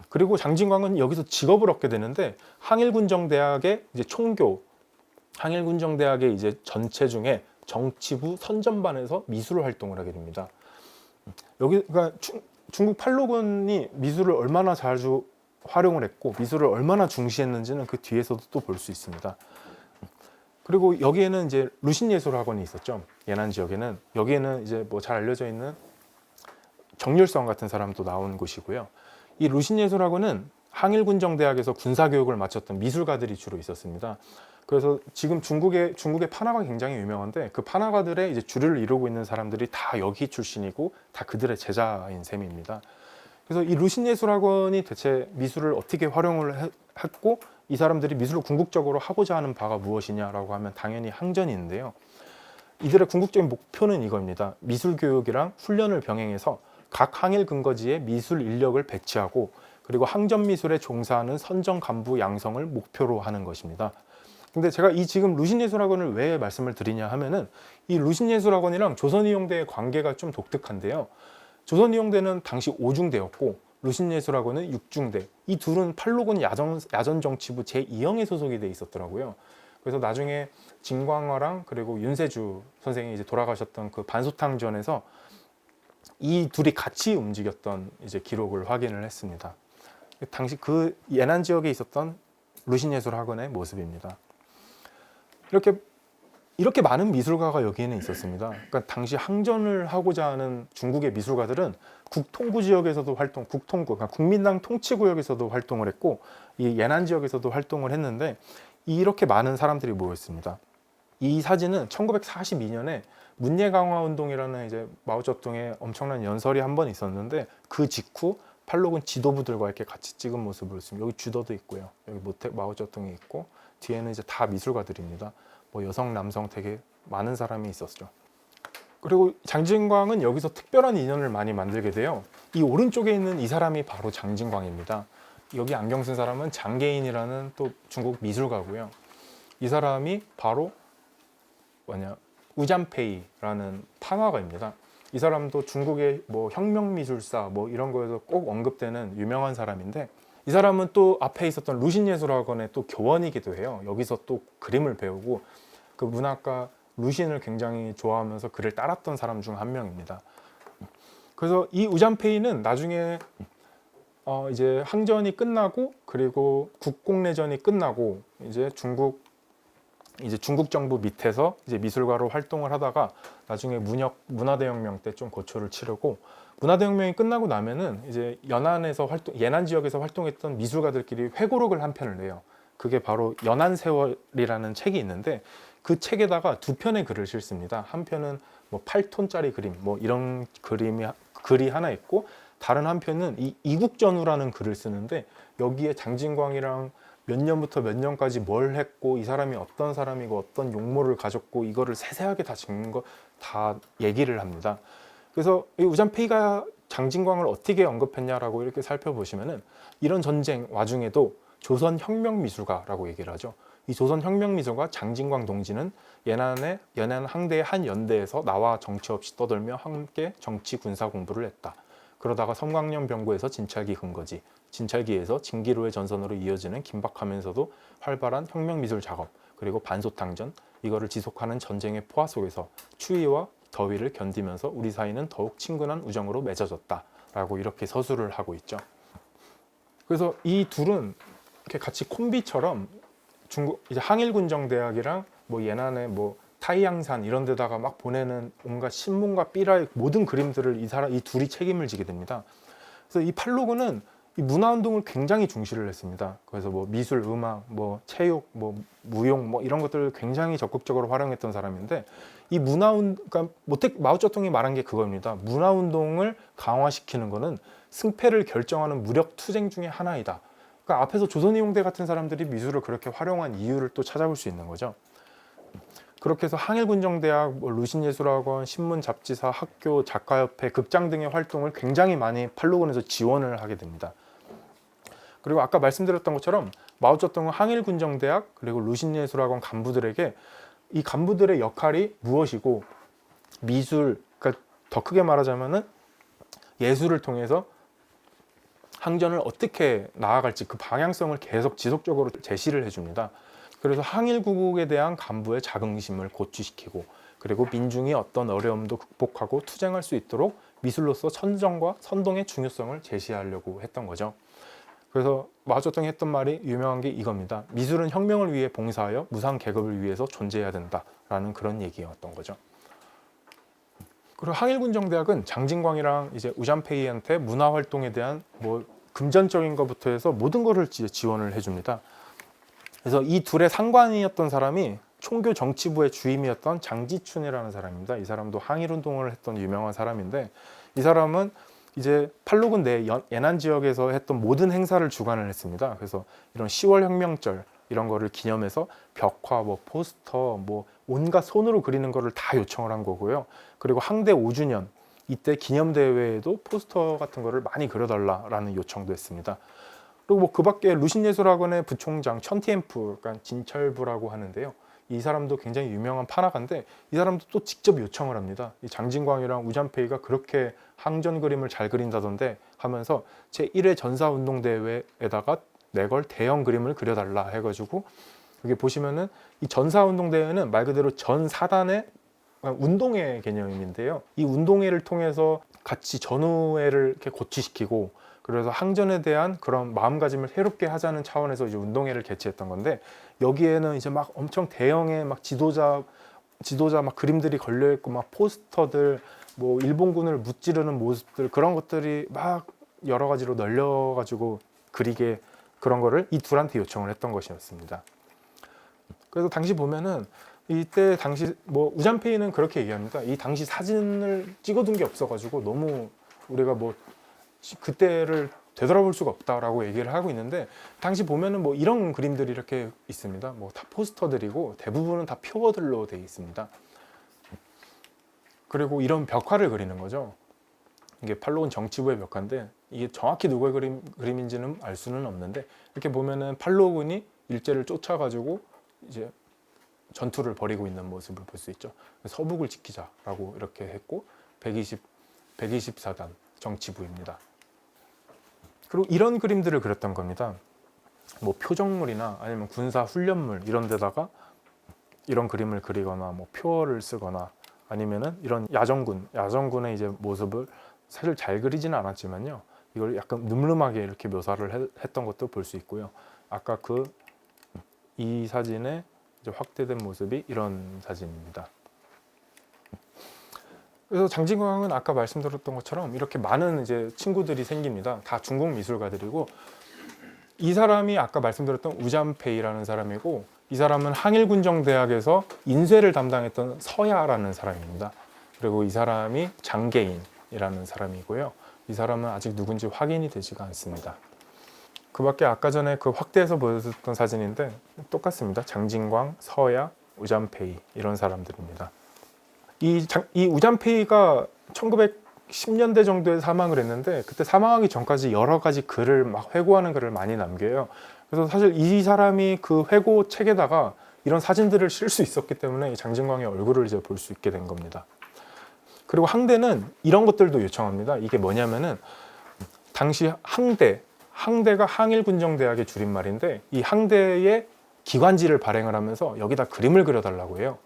그리고 장진광은 여기서 직업을 얻게 되는데, 항일군정대학의 이제 총교, 항일군정대학의 이제 전체 중에 정치부 선전반에서 미술 활동을 하게 됩니다. 여기 그러니까 중국 팔로군이 미술을 얼마나 자주 활용을 했고 미술을 얼마나 중시했는지는 그 뒤에서도 또 볼 수 있습니다. 그리고 여기에는 이제 루신예술학원이 있었죠. 예난 지역에는. 여기에는 이제 뭐 잘 알려져 있는 정률성 같은 사람도 나온 곳이고요. 이 루신예술학원은 항일군정대학에서 군사교육을 마쳤던 미술가들이 주로 있었습니다. 그래서 지금 중국의 판화가 굉장히 유명한데, 그 판화가들의 이제 주류를 이루고 있는 사람들이 다 여기 출신이고 다 그들의 제자인 셈입니다. 그래서 이 루신예술학원이 대체 미술을 어떻게 활용을 했고, 이 사람들이 미술을 궁극적으로 하고자 하는 바가 무엇이냐라고 하면 당연히 항전인데요. 이들의 궁극적인 목표는 이겁니다. 미술 교육이랑 훈련을 병행해서 각 항일 근거지에 미술 인력을 배치하고, 그리고 항전 미술에 종사하는 선정 간부 양성을 목표로 하는 것입니다. 근데 제가 이 지금 루신예술학원을 왜 말씀을 드리냐 하면은, 이 루신예술학원이랑 조선이용대의 관계가 좀 독특한데요. 조선이용대는 당시 5중대였고 루신예술학원은 6중대. 이 둘은 팔로군 야전정치부 제2형에 소속이 돼 있었더라고요. 그래서 나중에 진광화랑 그리고 윤세주 선생이 이제 돌아가셨던 그 반소탕전에서 이 둘이 같이 움직였던 이제 기록을 확인을 했습니다. 당시 그 예난 지역에 있었던 루신예술학원의 모습입니다. 이렇게 많은 미술가가 여기에는 있었습니다. 그러니까 당시 항전을 하고자 하는 중국의 미술가들은 국통부 지역에서도 그러니까 국민당 통치구역에서도 활동을 했고, 이 예난 지역에서도 활동을 했는데, 이렇게 많은 사람들이 모였습니다. 이 사진은 1942년에 문예강화운동이라는 이제 마오쩌둥의 엄청난 연설이 한 번 있었는데, 그 직후 팔로군 지도부들과 이렇게 같이 찍은 모습을 보였습니다. 여기 주더도 있고요. 여기 마오쩌둥이 있고, 뒤에는 이제 다 미술가들입니다. 뭐 여성, 남성 되게 많은 사람이 있었죠. 그리고 장진광은 여기서 특별한 인연을 많이 만들게 돼요. 이 오른쪽에 있는 이 사람이 바로 장진광입니다. 여기 안경 쓴 사람은 장계인이라는 또 중국 미술가고요. 이 사람이 바로 우잔페이라는 판화가입니다. 이 사람도 중국의 뭐 혁명미술사 뭐 이런 거에서 꼭 언급되는 유명한 사람인데, 이 사람은 또 앞에 있었던 루신예술학원의 또 교원이기도 해요. 여기서 또 그림을 배우고 그 문학가 루신을 굉장히 좋아하면서 그를 따랐던 사람 중 한 명입니다. 그래서 이 우잔페이는 나중에 이제 항전이 끝나고 그리고 국공내전이 끝나고 이제 중국 정부 밑에서 이제 미술가로 활동을 하다가 나중에 문화대혁명 때 좀 고초를 치르고, 문화대혁명이 끝나고 나면은 이제 예난 지역에서 활동했던 미술가들끼리 회고록을 한 편을 내요. 그게 바로 연안세월이라는 책이 있는데, 그 책에다가 두 편의 글을 실습니다. 한 편은 뭐 8톤짜리 그림, 뭐 이런 글이 하나 있고, 다른 한 편은 이 이국전후라는 글을 쓰는데, 여기에 장진광이랑 몇 년부터 몇 년까지 뭘 했고, 이 사람이 어떤 사람이고 어떤 용모를 가졌고, 이거를 세세하게 다 적는 거 다 얘기를 합니다. 그래서 이 우잠페이가 장진광을 어떻게 언급했냐라고 이렇게 살펴보시면은 이런 전쟁 와중에도 조선혁명미술가라고 얘기를 하죠. 이 조선혁명미술가 장진광 동지는 연안 항대의 한 연대에서 나와 정치 없이 떠들며 함께 정치 군사 공부를 했다. 그러다가 섬광령 병고에서 진찰기 근거지, 진찰기에서 진기로의 전선으로 이어지는 긴박하면서도 활발한 혁명미술 작업, 그리고 반소탕전, 이거를 지속하는 전쟁의 포화 속에서 추위와 더위를 견디면서 우리 사이는 더욱 친근한 우정으로 맺어졌다 라고 이렇게 서술을 하고 있죠. 그래서 이 둘은 이렇게 같이 콤비처럼 중국 이제 항일군정대학이랑 뭐 예난의 뭐 타이양산 이런 데다가 막 보내는 온갖 신문과 삐라의 모든 그림들을 이 둘이 책임을 지게 됩니다. 그래서 이 팔로그는 이 문화운동을 굉장히 중시를 했습니다. 그래서 뭐 미술, 음악, 뭐 체육, 뭐 무용, 뭐 이런 것들을 굉장히 적극적으로 활용했던 사람인데 이 그러니까 마오쩌둥이 말한 게 그겁니다. 문화운동을 강화시키는 거는 승패를 결정하는 무력 투쟁 중에 하나이다. 그러니까 앞에서 조선이용대 같은 사람들이 미술을 그렇게 활용한 이유를 또 찾아볼 수 있는 거죠. 그렇게 해서 항일군정대학, 뭐 루신예술학원, 신문, 잡지사, 학교, 작가협회, 극장 등의 활동을 굉장히 많이 팔로군에서 지원을 하게 됩니다. 그리고 아까 말씀드렸던 것처럼 마오쩌둥은 항일군정대학 그리고 루신예술학원 간부들에게 이 간부들의 역할이 무엇이고 미술, 그러니까 더 크게 말하자면은 예술을 통해서 항전을 어떻게 나아갈지 그 방향성을 계속 지속적으로 제시를 해줍니다. 그래서 항일구국에 대한 간부의 자긍심을 고취시키고 그리고 민중이 어떤 어려움도 극복하고 투쟁할 수 있도록 미술로서 선정과 선동의 중요성을 제시하려고 했던 거죠. 그래서 마오쩌둥이 했던 말이 유명한 게 이겁니다. 미술은 혁명을 위해 봉사하여 무상 계급을 위해서 존재해야 된다라는 그런 얘기였던 거죠. 그리고 항일군정대학은 장진광이랑 이제 우잠페이한테 문화 활동에 대한 뭐 금전적인 것부터 해서 모든 것을 지원을 해줍니다. 그래서 이 둘의 상관이었던 사람이 총교 정치부의 주임이었던 장지춘이라는 사람입니다. 이 사람도 항일운동을 했던 유명한 사람인데 이 사람은 이제 팔로군 내 예난 지역에서 했던 모든 행사를 주관을 했습니다. 그래서 이런 10월 혁명절 이런 거를 기념해서 벽화, 뭐 포스터, 뭐 온갖 손으로 그리는 거를 다 요청을 한 거고요. 그리고 항대 5주년 이때 기념대회에도 포스터 같은 거를 많이 그려달라라는 요청도 했습니다. 그리고 뭐 그 밖에 루신예술학원의 부총장 천티엠프, 그러니까 진철부라고 하는데요. 이 사람도 굉장히 유명한 판화가인데 이 사람도 또 직접 요청을 합니다. 이 장진광이랑 우잠페이가 그렇게 항전 그림을 잘 그린다던데 하면서 제1회 전사운동대회에다가 내걸 대형 그림을 그려달라 해가지고 여기 보시면은 이 전사운동대회는 말 그대로 전 사단의 운동회 개념인데요. 이 운동회를 통해서 같이 전우회를 이렇게 고취시키고 그래서 항전에 대한 그런 마음가짐을 새롭게 하자는 차원에서 이제 운동회를 개최했던 건데 여기에는 이제 막 엄청 대형의 막 지도자 막 그림들이 걸려 있고 막 포스터들 뭐 일본군을 무찌르는 모습들 그런 것들이 막 여러 가지로 널려 가지고 그리게 그런 거를 이 둘한테 요청을 했던 것이었습니다. 그래서 당시 보면은 이때 당시 뭐 우잠페이는 그렇게 얘기합니다. 이 당시 사진을 찍어둔 게 없어가지고 너무 우리가 뭐 그때를 되돌아볼 수가 없다라고 얘기를 하고 있는데 당시 보면은 뭐 이런 그림들이 이렇게 있습니다. 뭐 다 포스터들이고 대부분은 다 표어들로 되어 있습니다. 그리고 이런 벽화를 그리는 거죠. 이게 팔로군 정치부의 벽화인데 이게 정확히 누구의 그림인지는 알 수는 없는데 이렇게 보면은 팔로군이 일제를 쫓아가지고 이제 전투를 벌이고 있는 모습을 볼 수 있죠. 서북을 지키자라고 이렇게 했고 124단 정치부입니다. 그리고 이런 그림들을 그렸던 겁니다. 뭐 표정물이나 아니면 군사 훈련물 이런 데다가 이런 그림을 그리거나 뭐 표어를 쓰거나 아니면은 이런 야전군의 이제 모습을 사실 잘 그리지는 않았지만요. 이걸 약간 늠름하게 이렇게 묘사를 했던 것도 볼 수 있고요. 아까 이 사진의 이제 확대된 모습이 이런 사진입니다. 그래서 장진광은 아까 말씀드렸던 것처럼 이렇게 많은 이제 친구들이 생깁니다. 다 중국 미술가들이고 이 사람이 아까 말씀드렸던 우잠페이라는 사람이고 이 사람은 항일군정대학에서 인쇄를 담당했던 서야라는 사람입니다. 그리고 이 사람이 장계인이라는 사람이고요. 이 사람은 아직 누군지 확인이 되지가 않습니다. 그 밖에 아까 전에 그 확대해서 보여줬던 사진인데 똑같습니다. 장진광, 서야, 우잠페이 이런 사람들입니다. 이 우잠페이가 10년대 정도에 사망을 했는데 그때 사망하기 전까지 여러 가지 글을 막 회고하는 글을 많이 남겨요. 그래서 사실 이 사람이 그 회고 책에다가 이런 사진들을 실 수 있었기 때문에 장진광의 얼굴을 이제 볼 수 있게 된 겁니다. 그리고 항대는 이런 것들도 요청합니다. 이게 뭐냐면은 당시 항대가 항일군정대학의 줄임말인데 이 항대의 기관지를 발행을 하면서 여기다 그림을 그려달라고 해요.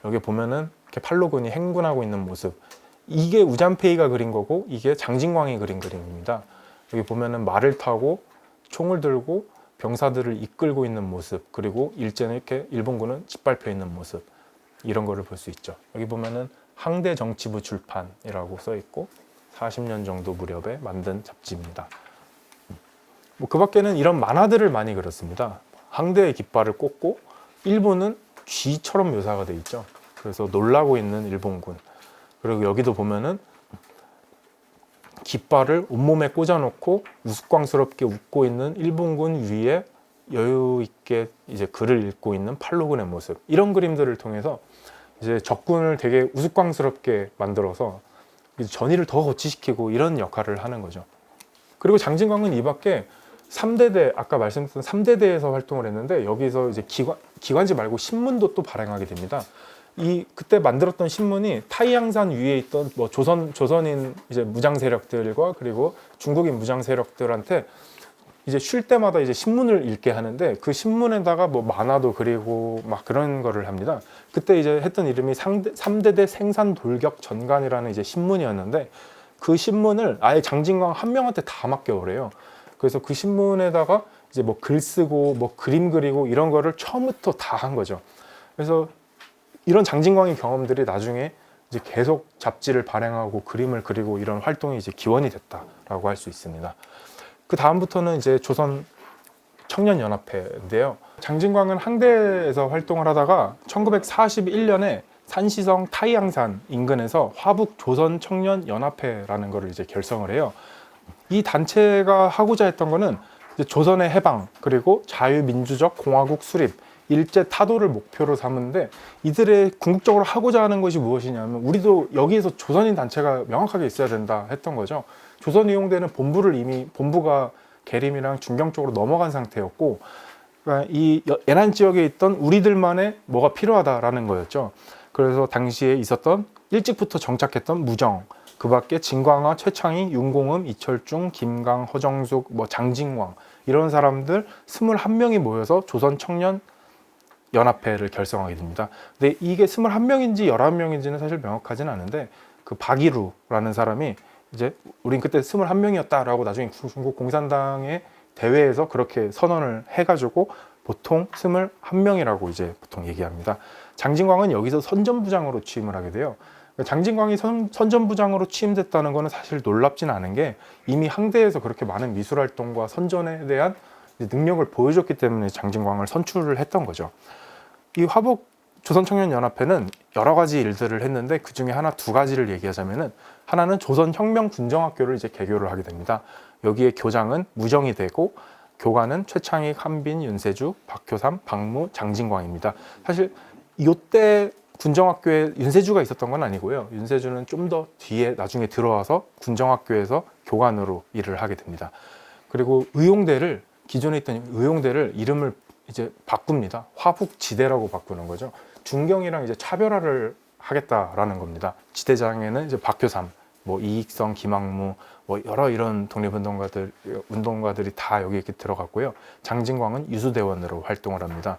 여기 보면은 이렇게 팔로군이 행군하고 있는 모습, 이게 우잔페이가 그린 거고 이게 장진광이 그린 그림입니다. 여기 보면은 말을 타고 총을 들고 병사들을 이끌고 있는 모습, 그리고 일제는 이렇게 일본군은 짓밟혀 있는 모습, 이런 거를 볼 수 있죠. 여기 보면은 항대 정치부 출판이라고 써 있고 40년 정도 무렵에 만든 잡지입니다. 뭐 그 밖에는 이런 만화들을 많이 그렸습니다. 항대의 깃발을 꽂고 일본은 쥐처럼 묘사가 돼 있죠. 그래서 놀라고 있는 일본군. 그리고 여기도 보면은 깃발을 온몸에 꽂아놓고 우스꽝스럽게 웃고 있는 일본군 위에 여유 있게 이제 글을 읽고 있는 팔로군의 모습, 이런 그림들을 통해서 이제 적군을 되게 우스꽝스럽게 만들어서 전의를 더 거치시키고 이런 역할을 하는 거죠. 그리고 장진광은 이 밖에 3대대, 아까 말씀드린 3대대에서 활동을 했는데 여기서 이제 기관지 말고 신문도 또 발행하게 됩니다. 그때 만들었던 신문이 타이양산 위에 있던 뭐 조선인 이제 무장 세력들과 그리고 중국인 무장 세력들한테 이제 쉴 때마다 이제 신문을 읽게 하는데 그 신문에다가 뭐 만화도 그리고 막 그런 거를 합니다. 그때 이제 했던 이름이 3대대 생산 돌격 전간이라는 이제 신문이었는데 그 신문을 아예 장진광 한 명한테 다 맡겨버려요. 그래서 그 신문에다가 이제 뭐 글 쓰고 뭐 그림 그리고 이런 거를 처음부터 다 한 거죠. 그래서 이런 장진광의 경험들이 나중에 이제 계속 잡지를 발행하고 그림을 그리고 이런 활동이 이제 기원이 됐다라고 할 수 있습니다. 그 다음부터는 이제 조선 청년연합회인데요. 장진광은 항대에서 활동을 하다가 1941년에 산시성 타이양산 인근에서 화북 조선 청년연합회라는 것을 이제 결성을 해요. 이 단체가 하고자 했던 거는 이제 조선의 해방 그리고 자유민주적 공화국 수립, 일제 타도를 목표로 삼는데 이들의 궁극적으로 하고자 하는 것이 무엇이냐면 우리도 여기에서 조선인 단체가 명확하게 있어야 된다 했던 거죠. 조선 이용대는 본부가 계림이랑 중경 쪽으로 넘어간 상태였고 그러니까 이 예난 지역에 있던 우리들만의 뭐가 필요하다라는 거였죠. 그래서 당시에 있었던 일찍부터 정착했던 무정, 그 밖에 진광화, 최창희, 윤공음, 이철중, 김강, 허정숙, 뭐 장진광 이런 사람들 21명이 모여서 조선 청년 연합회를 결성하게 됩니다. 근데 이게 21명인지 11명인지는 사실 명확하지는 않은데 그 박이루라는 사람이 이제 우린 그때 21명이었다라고 나중에 중국 공산당의 대회에서 그렇게 선언을 해가지고 보통 21명이라고 이제 보통 얘기합니다. 장진광은 여기서 선전부장으로 취임을 하게 돼요. 장진광이 선전부장으로 취임됐다는 것은 사실 놀랍진 않은 게 이미 항대에서 그렇게 많은 미술활동과 선전에 대한 능력을 보여줬기 때문에 장진광을 선출을 했던 거죠. 이 화북 조선청년연합회는 여러 가지 일들을 했는데 그 중에 두 가지를 얘기하자면은 하나는 조선혁명군정학교를 이제 개교를 하게 됩니다. 여기에 교장은 무정이 되고 교관은 최창익, 한빈, 윤세주, 박효삼, 박무, 장진광입니다. 사실 이때 군정학교에 윤세주가 있었던 건 아니고요. 윤세주는 좀 더 뒤에 나중에 들어와서 군정학교에서 교관으로 일을 하게 됩니다. 그리고 기존에 있던 의용대를 이름을 이제 바꿉니다. 화북지대라고 바꾸는 거죠. 중경이랑 이제 차별화를 하겠다라는 겁니다. 지대장에는 이제 박효삼, 뭐 이익성, 김학무, 뭐 여러 이런 운동가들이 다 여기 이렇게 들어갔고요. 장진광은 유수대원으로 활동을 합니다.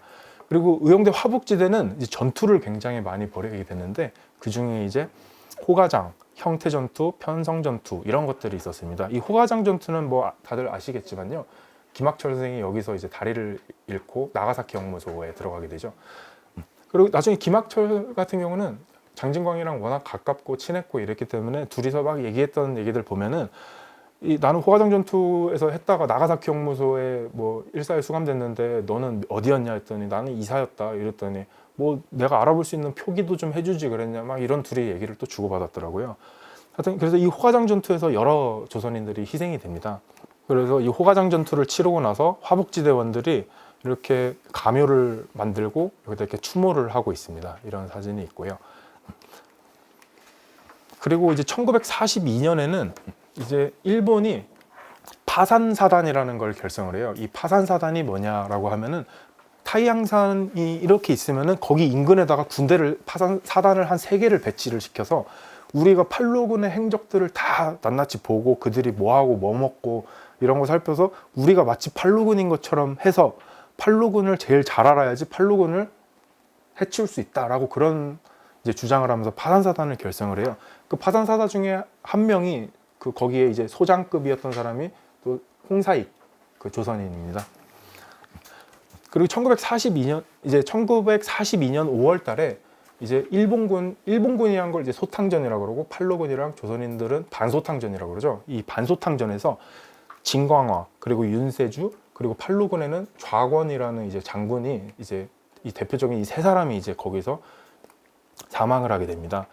그리고 의용대 화북지대는 이제 전투를 굉장히 많이 벌이게 됐는데 그 중에 이제 호가장, 형태전투, 편성전투 이런 것들이 있었습니다. 이 호가장 전투는 뭐 다들 아시겠지만요. 김학철 선생이 여기서 이제 다리를 잃고 나가사키 형무소에 들어가게 되죠. 그리고 나중에 김학철 같은 경우는 장진광이랑 워낙 가깝고 친했고 이랬기 때문에 둘이서 막 얘기했던 얘기들 보면은 나는 호가장 전투에서 했다가 나가사키 형무소에 뭐 일사에 수감됐는데 너는 어디였냐 했더니 나는 이사였다 이랬더니 뭐 내가 알아볼 수 있는 표기도 좀 해주지 그랬냐 막 이런 둘이 얘기를 또 주고받았더라고요. 하여튼 그래서 이 호가장 전투에서 여러 조선인들이 희생이 됩니다. 그래서 이 호가장 전투를 치르고 나서 화북지대원들이 이렇게 가묘를 만들고 여기다 이렇게 추모를 하고 있습니다. 이런 사진이 있고요. 그리고 이제 1942년에는 이제 일본이 파산사단이라는 걸 결성을 해요. 이 파산사단이 뭐냐라고 하면은 타이양산이 이렇게 있으면은 거기 인근에다가 군대를 파산사단을 한 3개를 배치를 시켜서 우리가 팔로군의 행적들을 다 낱낱이 보고 그들이 뭐하고 뭐 먹고 이런 거 살펴서 우리가 마치 팔로군인 것처럼 해서 팔로군을 제일 잘 알아야지 팔로군을 해치울 수 있다라고 그런 이제 주장을 하면서 파산사단을 결성을 해요. 그 파산사단 중에 한 명이 그 거기에 이제 소장급이었던 사람이 또 홍사익 그 조선인입니다. 그리고 1942년 5월 달에 이제 일본군이란 걸 이제 소탕전이라고 그러고 팔로군이랑 조선인들은 반소탕전이라고 그러죠. 이 반소탕전에서 진광화 그리고 윤세주 그리고 팔로군에는 좌권이라는 이제 장군이 이제 이 대표적인 이 3사람이 이제 거기서 사망을 하게 됩니다.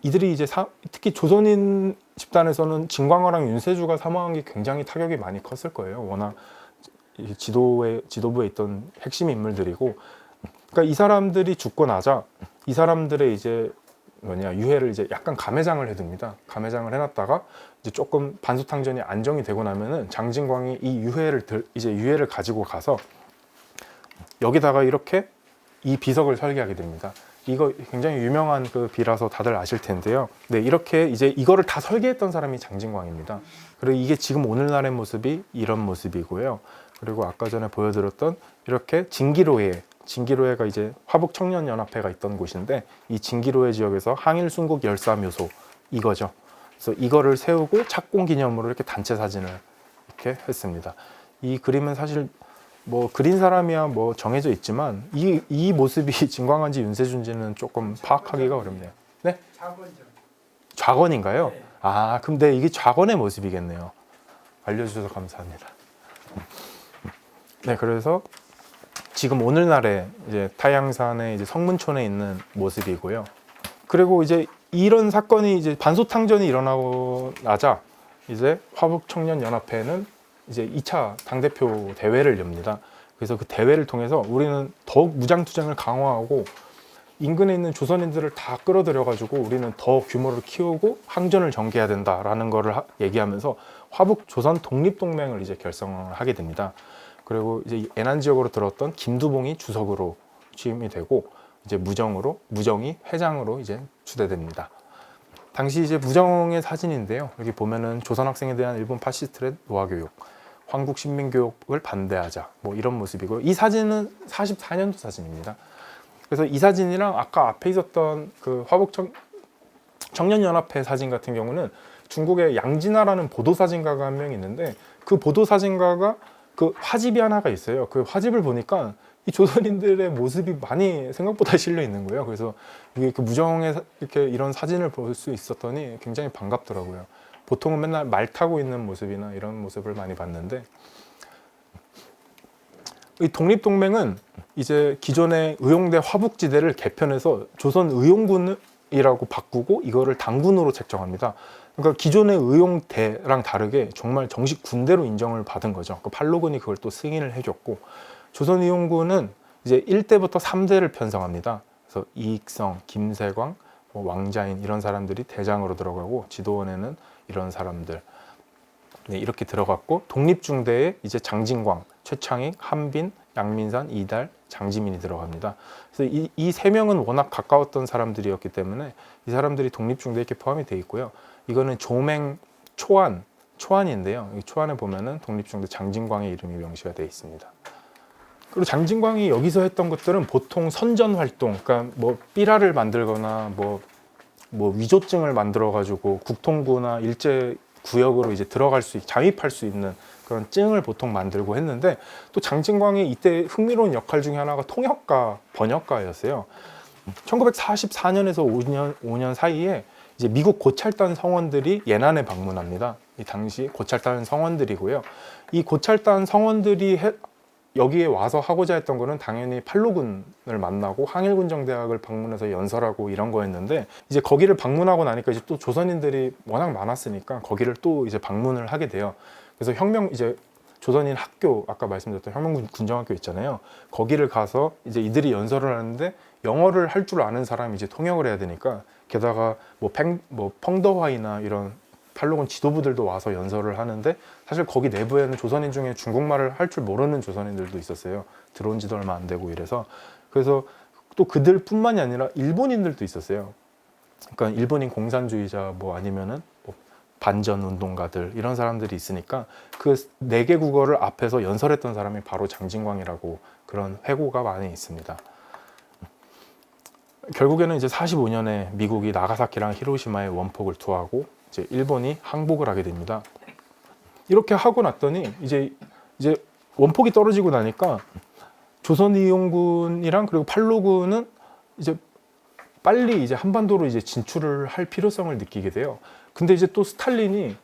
이들이 이제 특히 조선인 집단에서는 진광화랑 윤세주가 사망한 게 굉장히 타격이 많이 컸을 거예요. 워낙 지도부에 있던 핵심 인물들이고, 그러니까 이 사람들이 죽고 나자 이 사람들의 이제 유해를 이제 약간 감회장을 해둡니다. 감회장을 해놨다가 이제 조금 반소탕전이 안정이 되고 나면은 장진광이 이 유해를 가지고 가서 여기다가 이렇게 이 비석을 설계하게 됩니다. 이거 굉장히 유명한 그 비라서 다들 아실 텐데요. 네, 이렇게 이제 이거를 다 설계했던 사람이 장진광입니다. 그리고 이게 지금 오늘날의 모습이 이런 모습이고요. 그리고 아까 전에 보여드렸던 이렇게 진기로회가 이제 화북청년연합회가 있던 곳인데 이 진기로회 지역에서 항일순국 열사묘소 이거죠. 그래서 이거를 세우고 착공 기념으로 이렇게 단체 사진을 이렇게 했습니다. 이 그림은 사실 뭐 그린 사람이야 뭐 정해져 있지만 이 모습이 진광한지 윤세준지는 조금 파악하기가 어렵네요. 네? 좌건인가요? 네. 아, 근데 이게 좌건의 모습이겠네요. 알려주셔서 감사합니다. 네, 그래서 지금 오늘날의 이제 타양산의 이제 성문촌에 있는 모습이고요. 그리고 이제 이런 사건이 이제 반소탕전이 일어나고 나자 이제 화북청년연합회는 이제 2차 당대표 대회를 엽니다. 그래서 그 대회를 통해서 우리는 더욱 무장투쟁을 강화하고 인근에 있는 조선인들을 다 끌어들여가지고 우리는 더 규모를 키우고 항전을 전개해야 된다라는 거를 얘기하면서 화북 조선 독립동맹을 이제 결성을 하게 됩니다. 그리고 이제 애난 지역으로 들어왔던 김두봉이 주석으로 취임이 되고 이제 무정이 회장으로 이제 추대됩니다. 당시 이제 무정의 사진인데요. 여기 보면은 조선 학생에 대한 일본 파시스트의 노화교육, 황국 신민교육을 반대하자 뭐 이런 모습이고 이 사진은 44년도 사진입니다. 그래서 이 사진이랑 아까 앞에 있었던 그 화북청년연합회 사진 같은 경우는 중국의 양진아라는 보도사진가가 한 명 있는데 그 보도사진가가 그 화집이 하나가 있어요. 그 화집을 보니까 이 조선인들의 모습이 많이 생각보다 실려 있는 거예요. 그래서 이게 그 무정에 이렇게 이런 사진을 볼 수 있었더니 굉장히 반갑더라고요. 보통은 맨날 말 타고 있는 모습이나 이런 모습을 많이 봤는데 이 독립동맹은 이제 기존의 의용대 화북지대를 개편해서 조선의용군이라고 바꾸고 이거를 당군으로 책정합니다. 그러니까 기존의 의용대랑 다르게 정말 정식 군대로 인정을 받은 거죠. 그 팔로군이 그걸 또 승인을 해줬고 조선의용군은 이제 1대부터 3대를 편성합니다. 그래서 이익성, 김세광, 왕자인 이런 사람들이 대장으로 들어가고 지도원에는 이런 사람들 이렇게 들어갔고 독립중대에 이제 장진광, 최창익, 한빈, 양민산, 이달, 장지민이 들어갑니다. 그래서 이 3명은 워낙 가까웠던 사람들이었기 때문에 이 사람들이 독립중대에 이렇게 포함이 되어 있고요. 이거는 조맹 초안인데요. 이 초안에 보면은 독립중대 장진광의 이름이 명시가 되어 있습니다. 그리고 장진광이 여기서 했던 것들은 보통 선전 활동, 그러니까 뭐 삐라를 만들거나 뭐 위조증을 만들어 가지고 국통부나 일제 구역으로 이제 잠입할 수 있는 그런 증을 보통 만들고 했는데 또 장진광이 이때 흥미로운 역할 중에 하나가 통역가, 번역가였어요. 1944년에서 5년 사이에 이제 미국 고찰단 성원들이 예난에 방문합니다. 이 당시 고찰단 성원들이고요. 이 고찰단 성원들이 여기에 와서 하고자 했던 거는 당연히 팔로군을 만나고 항일군정대학을 방문해서 연설하고 이런 거였는데 이제 거기를 방문하고 나니까 이제 또 조선인들이 워낙 많았으니까 거기를 또 이제 방문을 하게 돼요. 그래서 조선인 학교, 아까 말씀드렸던 혁명군정학교 있잖아요. 거기를 가서 이제 이들이 연설을 하는데 영어를 할 줄 아는 사람이 이제 통역을 해야 되니까, 게다가 뭐 펑더화이나 이런 팔로군 지도부들도 와서 연설을 하는데, 사실 거기 내부에는 조선인 중에 중국말을 할 줄 모르는 조선인들도 있었어요. 들어온 지도 얼마 안 되고 이래서. 그래서 또 그들뿐만이 아니라 일본인들도 있었어요. 그러니까 일본인 공산주의자 뭐 아니면은 뭐 반전 운동가들, 이런 사람들이 있으니까 그 네 개 국어를 앞에서 연설했던 사람이 바로 장진광이라고, 그런 회고가 많이 있습니다. 결국에는 이제 45년에 미국이 나가사키랑 히로시마에 원폭을 투하하고 이제 일본이 항복을 하게 됩니다. 이렇게 하고 났더니 이제 원폭이 떨어지고 나니까 조선이용군이랑 그리고 팔로군은 이제 빨리 이제 한반도로 이제 진출을 할 필요성을 느끼게 돼요. 근데 이제 또 스탈린이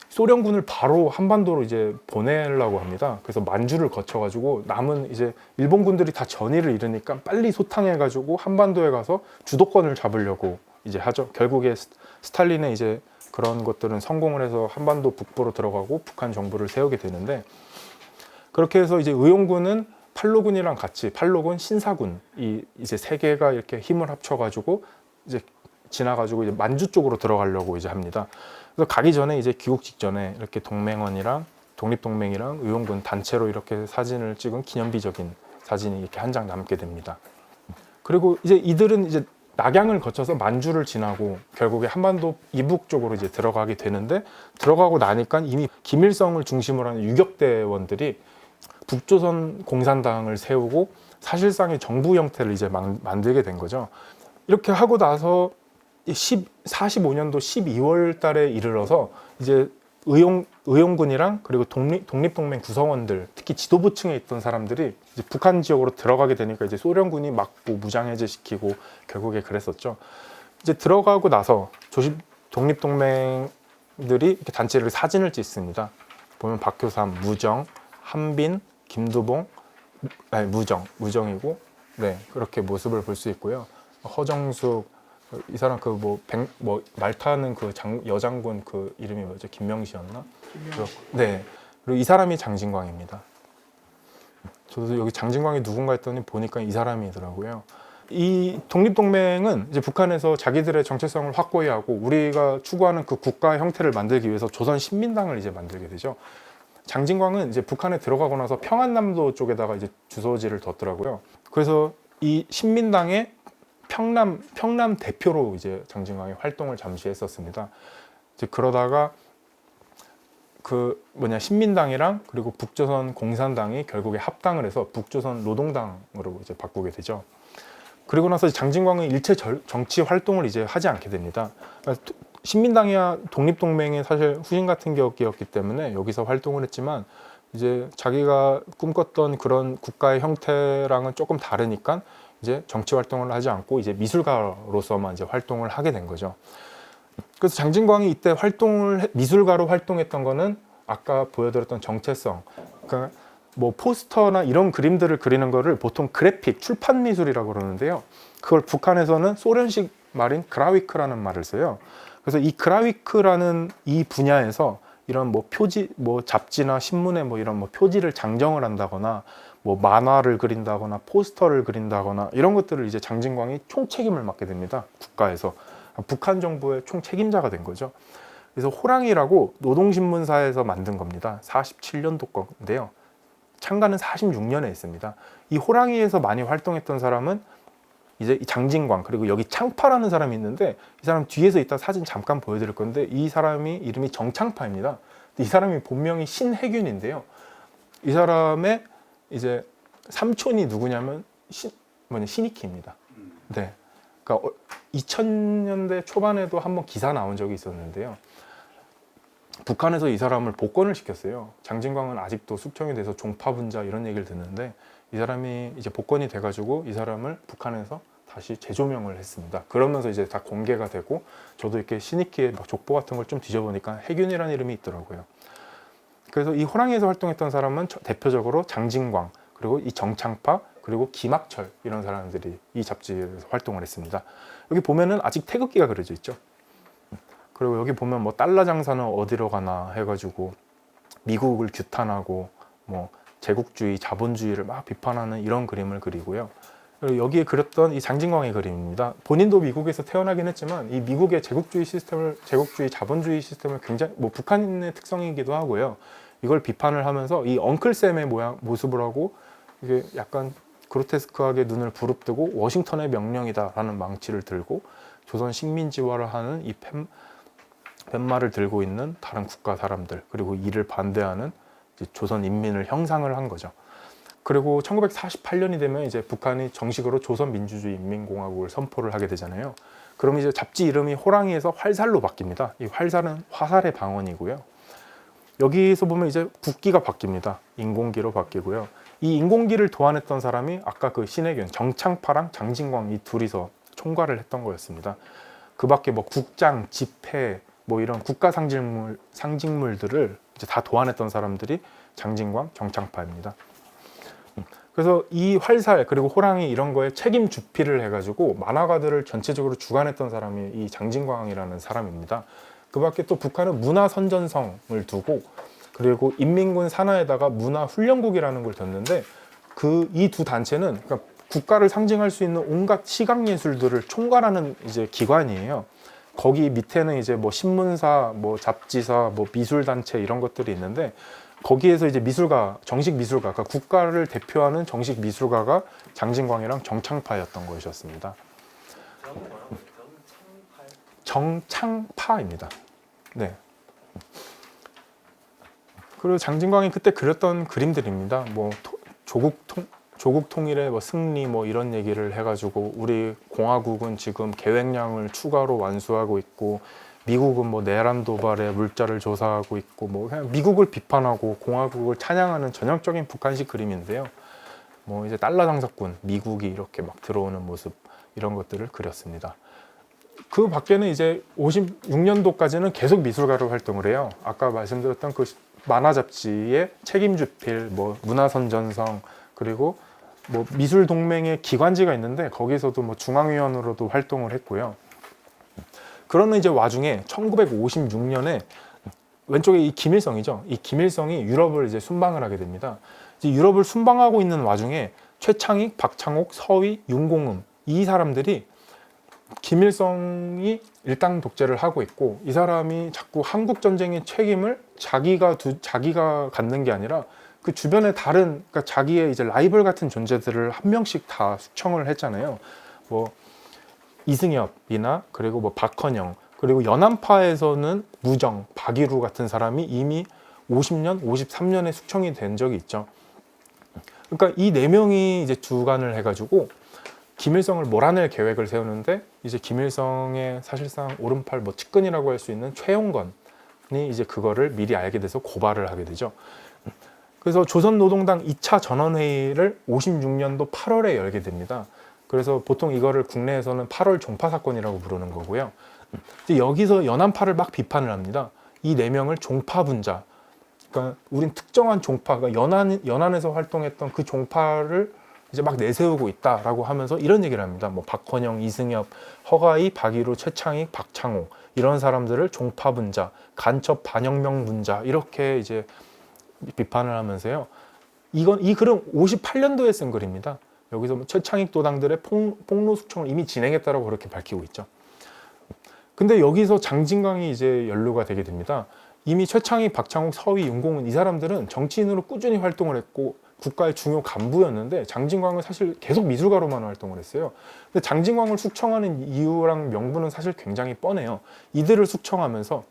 소련군을 바로 한반도로 이제 보내려고 합니다. 그래서 만주를 거쳐가지고 남은 이제 일본군들이 다 전의를 잃으니까 빨리 소탕해가지고 한반도에 가서 주도권을 잡으려고 이제 하죠. 결국에 스탈린의 이제 그런 것들은 성공을 해서 한반도 북부로 들어가고 북한 정부를 세우게 되는데, 그렇게 해서 이제 의용군은 팔로군이랑 같이, 팔로군, 신사군, 이 이제 세 개가 이렇게 힘을 합쳐가지고 이제 지나가지고 이제 만주 쪽으로 들어가려고 이제 합니다. 그래서 가기 전에 이제 귀국 직전에 이렇게 동맹원이랑 독립동맹이랑 의용군 단체로 이렇게 사진을 찍은 기념비적인 사진이 이렇게 한 장 남게 됩니다. 그리고 이제 이들은 이제 낙양을 거쳐서 만주를 지나고 결국에 한반도 이북 쪽으로 이제 들어가게 되는데, 들어가고 나니까 이미 김일성을 중심으로 하는 유격대원들이 북조선 공산당을 세우고 사실상의 정부 형태를 이제 만들게 된 거죠. 이렇게 하고 나서 45년도 12월 달에 이르러서 이제 의용군이랑 그리고 독립동맹 구성원들, 특히 지도부층에 있던 사람들이 이제 북한 지역으로 들어가게 되니까 이제 소련군이 막고 무장해제시키고 결국에 그랬었죠. 이제 들어가고 나서 독립동맹들이 이렇게 단체를 사진을 찍습니다. 보면 박효삼, 무정, 한빈, 김두봉, 아니 무정이고, 네, 그렇게 모습을 볼 수 있고요. 허정숙, 이 사람 그 말 타는 그 여장군 그 이름이 뭐죠? 김명시였나? 네. 그리고 이 사람이 장진광입니다. 저도 여기 장진광이 누군가 했더니 보니까 이 사람이더라고요. 이 독립동맹은 이제 북한에서 자기들의 정체성을 확고히 하고 우리가 추구하는 그 국가 형태를 만들기 위해서 조선신민당을 이제 만들게 되죠. 장진광은 이제 북한에 들어가고 나서 평안남도 쪽에다가 이제 주소지를 뒀더라고요. 그래서 이 신민당의 평남 대표로 이제 장진광이 활동을 잠시 했었습니다. 이제 그러다가 신민당이랑 그리고 북조선 공산당이 결국에 합당을 해서 북조선 노동당으로 이제 바꾸게 되죠. 그리고 나서 장진광은 일체 정치 활동을 이제 하지 않게 됩니다. 신민당이야 독립동맹의 사실 후신 같은 격이었기 때문에 여기서 활동을 했지만, 이제 자기가 꿈꿨던 그런 국가의 형태랑은 조금 다르니까 이제 정치 활동을 하지 않고 이제 미술가로서만 이제 활동을 하게 된 거죠. 그래서 장진광이 이때 미술가로 활동했던 거는 아까 보여드렸던 정체성, 그러니까 뭐 포스터나 이런 그림들을 그리는 거를 보통 그래픽, 출판 미술이라고 그러는데요. 그걸 북한에서는 소련식 말인 그라위크라는 말을 써요. 그래서 이 그라위크라는 이 분야에서 이런 뭐 표지, 뭐 잡지나 신문에 뭐 이런 뭐 표지를 장정을 한다거나 뭐 만화를 그린다거나 포스터를 그린다거나 이런 것들을 이제 장진광이 총책임을 맡게 됩니다. 국가에서. 북한 정부의 총책임자가 된 거죠. 그래서 호랑이라고 노동신문사에서 만든 겁니다. 47년도 건데요. 창간은 46년에 했습니다. 이 호랑이에서 많이 활동했던 사람은 이제 이 장진광, 그리고 여기 창파라는 사람이 있는데 이 사람 뒤에서 이따 사진 잠깐 보여드릴 건데, 이 사람이 이름이 정창파입니다. 이 사람이 본명이 신해균인데요. 이 사람의 이제 삼촌이 누구냐면 신익희입니다. 네. 그러니까 2000년대 초반에도 한번 기사 나온 적이 있었는데요. 북한에서 이 사람을 복권을 시켰어요. 장진광은 아직도 숙청이 돼서 종파분자 이런 얘기를 듣는데, 이 사람이 이제 복권이 돼가지고 이 사람을 북한에서 다시 재조명을 했습니다. 그러면서 이제 다 공개가 되고, 저도 이렇게 신익희의 막 족보 같은 걸 좀 뒤져보니까 해균이라는 이름이 있더라고요. 그래서 이 호랑이에서 활동했던 사람은 대표적으로 장진광, 그리고 이 정창파, 그리고 김학철, 이런 사람들이 이 잡지에서 활동을 했습니다. 여기 보면은 아직 태극기가 그려져 있죠. 그리고 여기 보면 뭐 달러 장사는 어디로 가나 해가지고 미국을 규탄하고 뭐 제국주의, 자본주의를 막 비판하는 이런 그림을 그리고요. 그리고 여기에 그렸던 이 장진광의 그림입니다. 본인도 미국에서 태어나긴 했지만 이 미국의 제국주의 시스템을, 제국주의, 자본주의 시스템을 굉장히 뭐 북한의 특성이기도 하고요. 이걸 비판을 하면서 이 엉클샘의 모습을 하고 이게 약간 그로테스크하게 눈을 부릅뜨고 워싱턴의 명령이다라는 망치를 들고 조선 식민지화를 하는 이 팻말을 들고 있는 다른 국가 사람들, 그리고 이를 반대하는 조선 인민을 형상을 한 거죠. 그리고 1948년이 되면 이제 북한이 정식으로 조선민주주의 인민공화국을 선포를 하게 되잖아요. 그럼 이제 잡지 이름이 호랑이에서 활살로 바뀝니다. 이 활살은 화살의 방언이고요. 여기서 보면 이제 국기가 바뀝니다. 인공기로 바뀌고요. 이 인공기를 도안했던 사람이 아까 그 신해균, 정창파랑 장진광 이 둘이서 총괄을 했던 거였습니다. 그 밖에 뭐 국장, 지폐, 뭐 이런 국가 상징물들을 이제 다 도안했던 사람들이 장진광, 정창파입니다. 그래서 이 활살 그리고 호랑이 이런 거에 책임 주필을 해가지고 만화가들을 전체적으로 주관했던 사람이 이 장진광이라는 사람입니다. 그 밖에 또 북한은 문화선전성을 두고 그리고 인민군 산하에다가 문화훈련국이라는 걸 뒀는데 그 이 두 단체는 그러니까 국가를 상징할 수 있는 온갖 시각예술들을 총괄하는 이제 기관이에요. 거기 밑에는 이제 뭐 신문사, 뭐 잡지사, 뭐 미술단체 이런 것들이 있는데 거기에서 이제 미술가, 정식 미술가, 그러니까 국가를 대표하는 정식 미술가가 장진광이랑 정창파였던 것이었습니다. 정창파입니다. 네. 그리고 장진광이 그때 그렸던 그림들입니다. 뭐 조국 통일의 뭐 승리 뭐 이런 얘기를 해가지고 우리 공화국은 지금 계획량을 추가로 완수하고 있고 미국은 뭐 내란 도발에 물자를 조사하고 있고 뭐 그냥 미국을 비판하고 공화국을 찬양하는 전형적인 북한식 그림인데요. 뭐 이제 달러 장사꾼 미국이 이렇게 막 들어오는 모습 이런 것들을 그렸습니다. 그 밖에는 이제 56년도까지는 계속 미술가로 활동을 해요. 아까 말씀드렸던 그 만화 잡지의 책임주필, 뭐 문화선전성 그리고 뭐 미술동맹의 기관지가 있는데 거기서도 뭐 중앙위원으로도 활동을 했고요. 그러는 이제 와중에 1956년에 왼쪽에 이 김일성이죠. 이 김일성이 유럽을 이제 순방을 하게 됩니다. 이제 유럽을 순방하고 있는 와중에 최창익, 박창옥, 서위, 윤공음 이 사람들이 김일성이 일당 독재를 하고 있고 이 사람이 자꾸 한국 전쟁의 책임을 자기가 갖는 게 아니라 그 주변에 다른 그러니까 자기의 이제 라이벌 같은 존재들을 한 명씩 다 숙청을 했잖아요. 뭐 이승엽이나 그리고 뭐 박헌영 그리고 연안파에서는 무정, 박일우 같은 사람이 이미 50년, 53년에 숙청이 된 적이 있죠. 그러니까 이 네 명이 이제 주관을 해가지고 김일성을 몰아낼 계획을 세우는데 이제 김일성의 사실상 오른팔 뭐 측근이라고 할 수 있는 최용건이 이제 그거를 미리 알게 돼서 고발을 하게 되죠. 그래서 조선노동당 2차 전원회의를 56년도 8월에 열게 됩니다. 그래서 보통 이거를 국내에서는 8월 종파 사건이라고 부르는 거고요. 여기서 연안파를 막 비판을 합니다. 이 네 명을 종파분자. 그러니까 우린 특정한 종파, 그러니까 연안에서 활동했던 그 종파를 이제 막 내세우고 있다라고 하면서 이런 얘기를 합니다. 뭐 박헌영, 이승엽, 허가희, 박일우, 최창익, 박창호 이런 사람들을 종파분자, 간첩 반혁명분자 이렇게 이제 비판을 하면서요. 이 글은 58년도에 쓴 글입니다. 여기서 뭐 최창익 도당들의 폭로 숙청을 이미 진행했다라고 그렇게 밝히고 있죠. 근데 여기서 장진광이 이제 연루가 되게 됩니다. 이미 최창익, 박창욱, 서위, 윤공은 이 사람들은 정치인으로 꾸준히 활동을 했고 국가의 중요 간부였는데 장진광은 사실 계속 미술가로만 활동을 했어요. 근데 장진광을 숙청하는 이유랑 명분은 사실 굉장히 뻔해요. 이들을 숙청하면서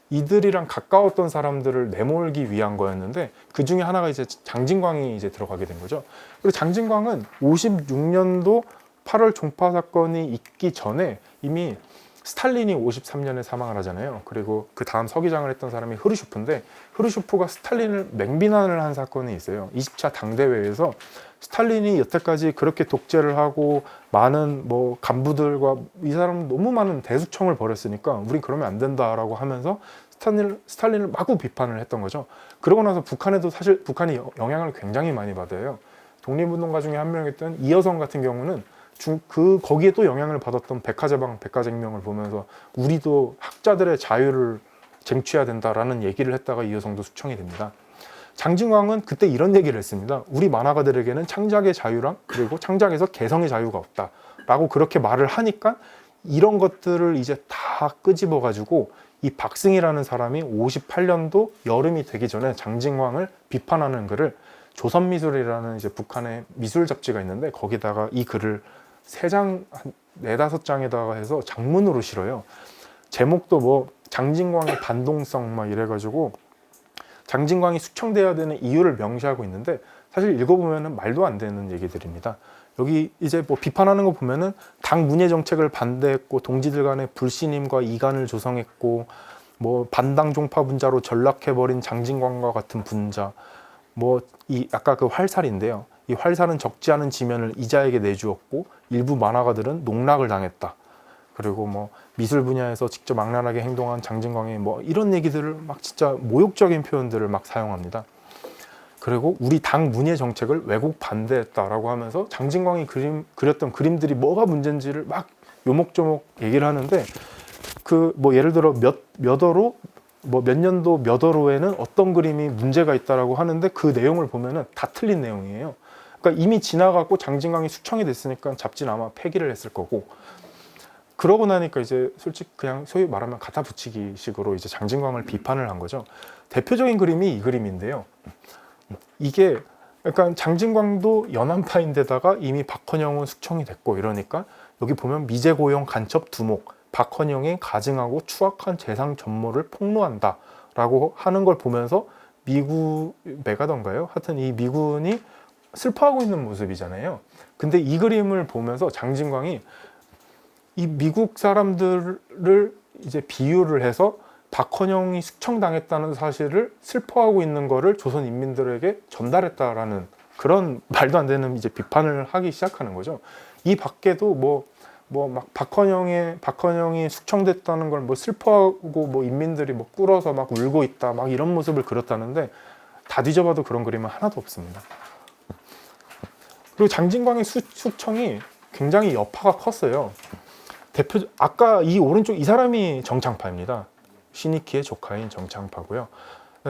이들이랑 가까웠던 사람들을 내몰기 위한 거였는데 그 중에 하나가 이제 장진광이 이제 들어가게 된 거죠. 그리고 장진광은 56년도 8월 종파 사건이 있기 전에 이미 스탈린이 53년에 사망을 하잖아요. 그리고 그 다음 서기장을 했던 사람이 흐르쇼프인데 흐르쇼프가 스탈린을 맹비난을 한 사건이 있어요. 20차 당대회에서 스탈린이 여태까지 그렇게 독재를 하고 많은 뭐 간부들과 이 사람 너무 많은 대숙청을 벌였으니까 우린 그러면 안 된다라고 하면서 스탈린을 마구 비판을 했던 거죠. 그러고 나서 북한에도 사실 북한이 영향을 굉장히 많이 받아요. 독립운동가 중에 한 명이었던 이여성 같은 경우는 거기에 또 영향을 받았던 백화제방, 백화쟁명을 보면서 우리도 학자들의 자유를 쟁취해야 된다라는 얘기를 했다가 이여성도 숙청이 됩니다. 장진광은 그때 이런 얘기를 했습니다. 우리 만화가들에게는 창작의 자유랑 그리고 창작에서 개성의 자유가 없다 라고 그렇게 말을 하니까 이런 것들을 이제 다 끄집어 가지고 이 박승희라는 사람이 58년도 여름이 되기 전에 장진광을 비판하는 글을 조선미술이라는 이제 북한의 미술 잡지가 있는데 거기다가 이 글을 3장, 한 4, 5장에다가 해서 장문으로 실어요. 제목도 뭐 장진광의 반동성 막 이래가지고 장진광이 숙청돼야 되는 이유를 명시하고 있는데 사실 읽어보면 말도 안 되는 얘기들입니다. 여기 이제 뭐 비판하는 거 보면은 당 문예 정책을 반대했고 동지들 간의 불신임과 이간을 조성했고 뭐 반당 종파 분자로 전락해버린 장진광과 같은 분자 뭐 이 아까 그 활살인데요. 이 활살은 적지 않은 지면을 이자에게 내주었고 일부 만화가들은 농락을 당했다. 그리고 뭐 미술 분야에서 직접 악랄하게 행동한 장진광의 뭐 이런 얘기들을 막 진짜 모욕적인 표현들을 막 사용합니다. 그리고 우리 당 문예 정책을 왜곡 반대했다라고 하면서 장진광이 그렸던 그림들이 뭐가 문제인지를 막 요목조목 얘기를 하는데 그 뭐 예를 들어 몇 호로 뭐 몇 년도 몇 호로에는 어떤 그림이 문제가 있다라고 하는데 그 내용을 보면은 다 틀린 내용이에요. 그러니까 이미 지나가고 장진광이 숙청이 됐으니까 잡지는 아마 폐기를 했을 거고 그러고 나니까 이제 솔직히 그냥 소위 말하면 갖다 붙이기 식으로 이제 장진광을 비판을 한 거죠. 대표적인 그림이 이 그림인데요. 이게 약간 장진광도 연안파인데다가 이미 박헌영은 숙청이 됐고 이러니까 여기 보면 미제고용 간첩 두목 박헌영이 가증하고 추악한 재상 전모를 폭로한다 라고 하는 걸 보면서 미국 메가던가요? 하여튼 이 미군이 슬퍼하고 있는 모습이잖아요. 근데 이 그림을 보면서 장진광이 이 미국 사람들을 이제 비유를 해서 박헌영이 숙청당했다는 사실을 슬퍼하고 있는 거를 조선 인민들에게 전달했다라는 그런 말도 안 되는 이제 비판을 하기 시작하는 거죠. 이 밖에도 뭐 막 박헌영이 숙청됐다는 걸 뭐 슬퍼하고 뭐 인민들이 뭐 꿇어서 막 울고 있다 막 이런 모습을 그렸다는데 다 뒤져봐도 그런 그림은 하나도 없습니다. 그리고 장진광의 숙청이 굉장히 여파가 컸어요. 아까 이 오른쪽 이 사람이 정창파입니다. 신익희의 조카인 정창파고요.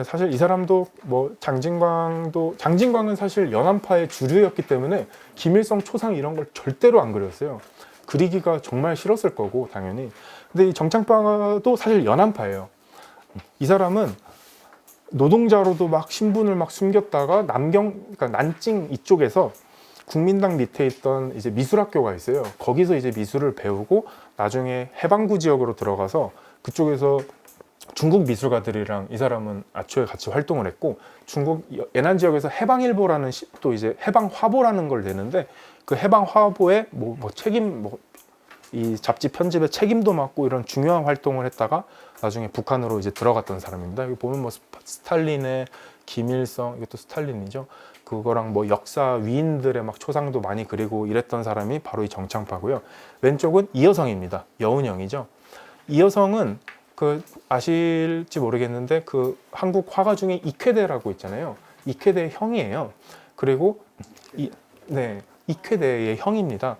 사실 이 사람도 뭐 장진광은 사실 연안파의 주류였기 때문에 김일성 초상 이런 걸 절대로 안 그렸어요. 그리기가 정말 싫었을 거고 당연히. 근데 이 정창파도 사실 연안파예요. 이 사람은 노동자로도 막 신분을 막 숨겼다가 그러니까 난징 이쪽에서 국민당 밑에 있던 이제 미술학교가 있어요. 거기서 이제 미술을 배우고 나중에 해방구 지역으로 들어가서 그쪽에서 중국 미술가들이랑 이 사람은 아초에 같이 활동을 했고 중국 예난 지역에서 해방일보라는 또 이제 해방화보라는 걸 내는데 그 해방화보에 이 잡지 편집에 책임도 맡고 이런 중요한 활동을 했다가 나중에 북한으로 이제 들어갔던 사람입니다. 여기 보면 뭐 스탈린의 김일성 이것도 스탈린이죠. 그거랑 뭐 역사 위인들의 막 초상도 많이 그리고 이랬던 사람이 바로 이 정창파고요. 왼쪽은 이여성입니다. 여운형이죠. 이여성은 그 아실지 모르겠는데 그 한국 화가 중에 익회대라고 있잖아요. 익회대 형이에요. 그리고 익회대의 형입니다.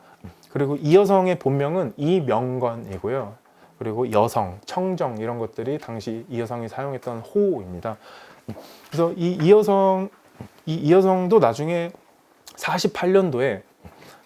그리고 이여성의 본명은 이명건이고요. 그리고 여성, 청정 이런 것들이 당시 이여성이 사용했던 호입니다. 그래서 이 이여성도 나중에 48년도에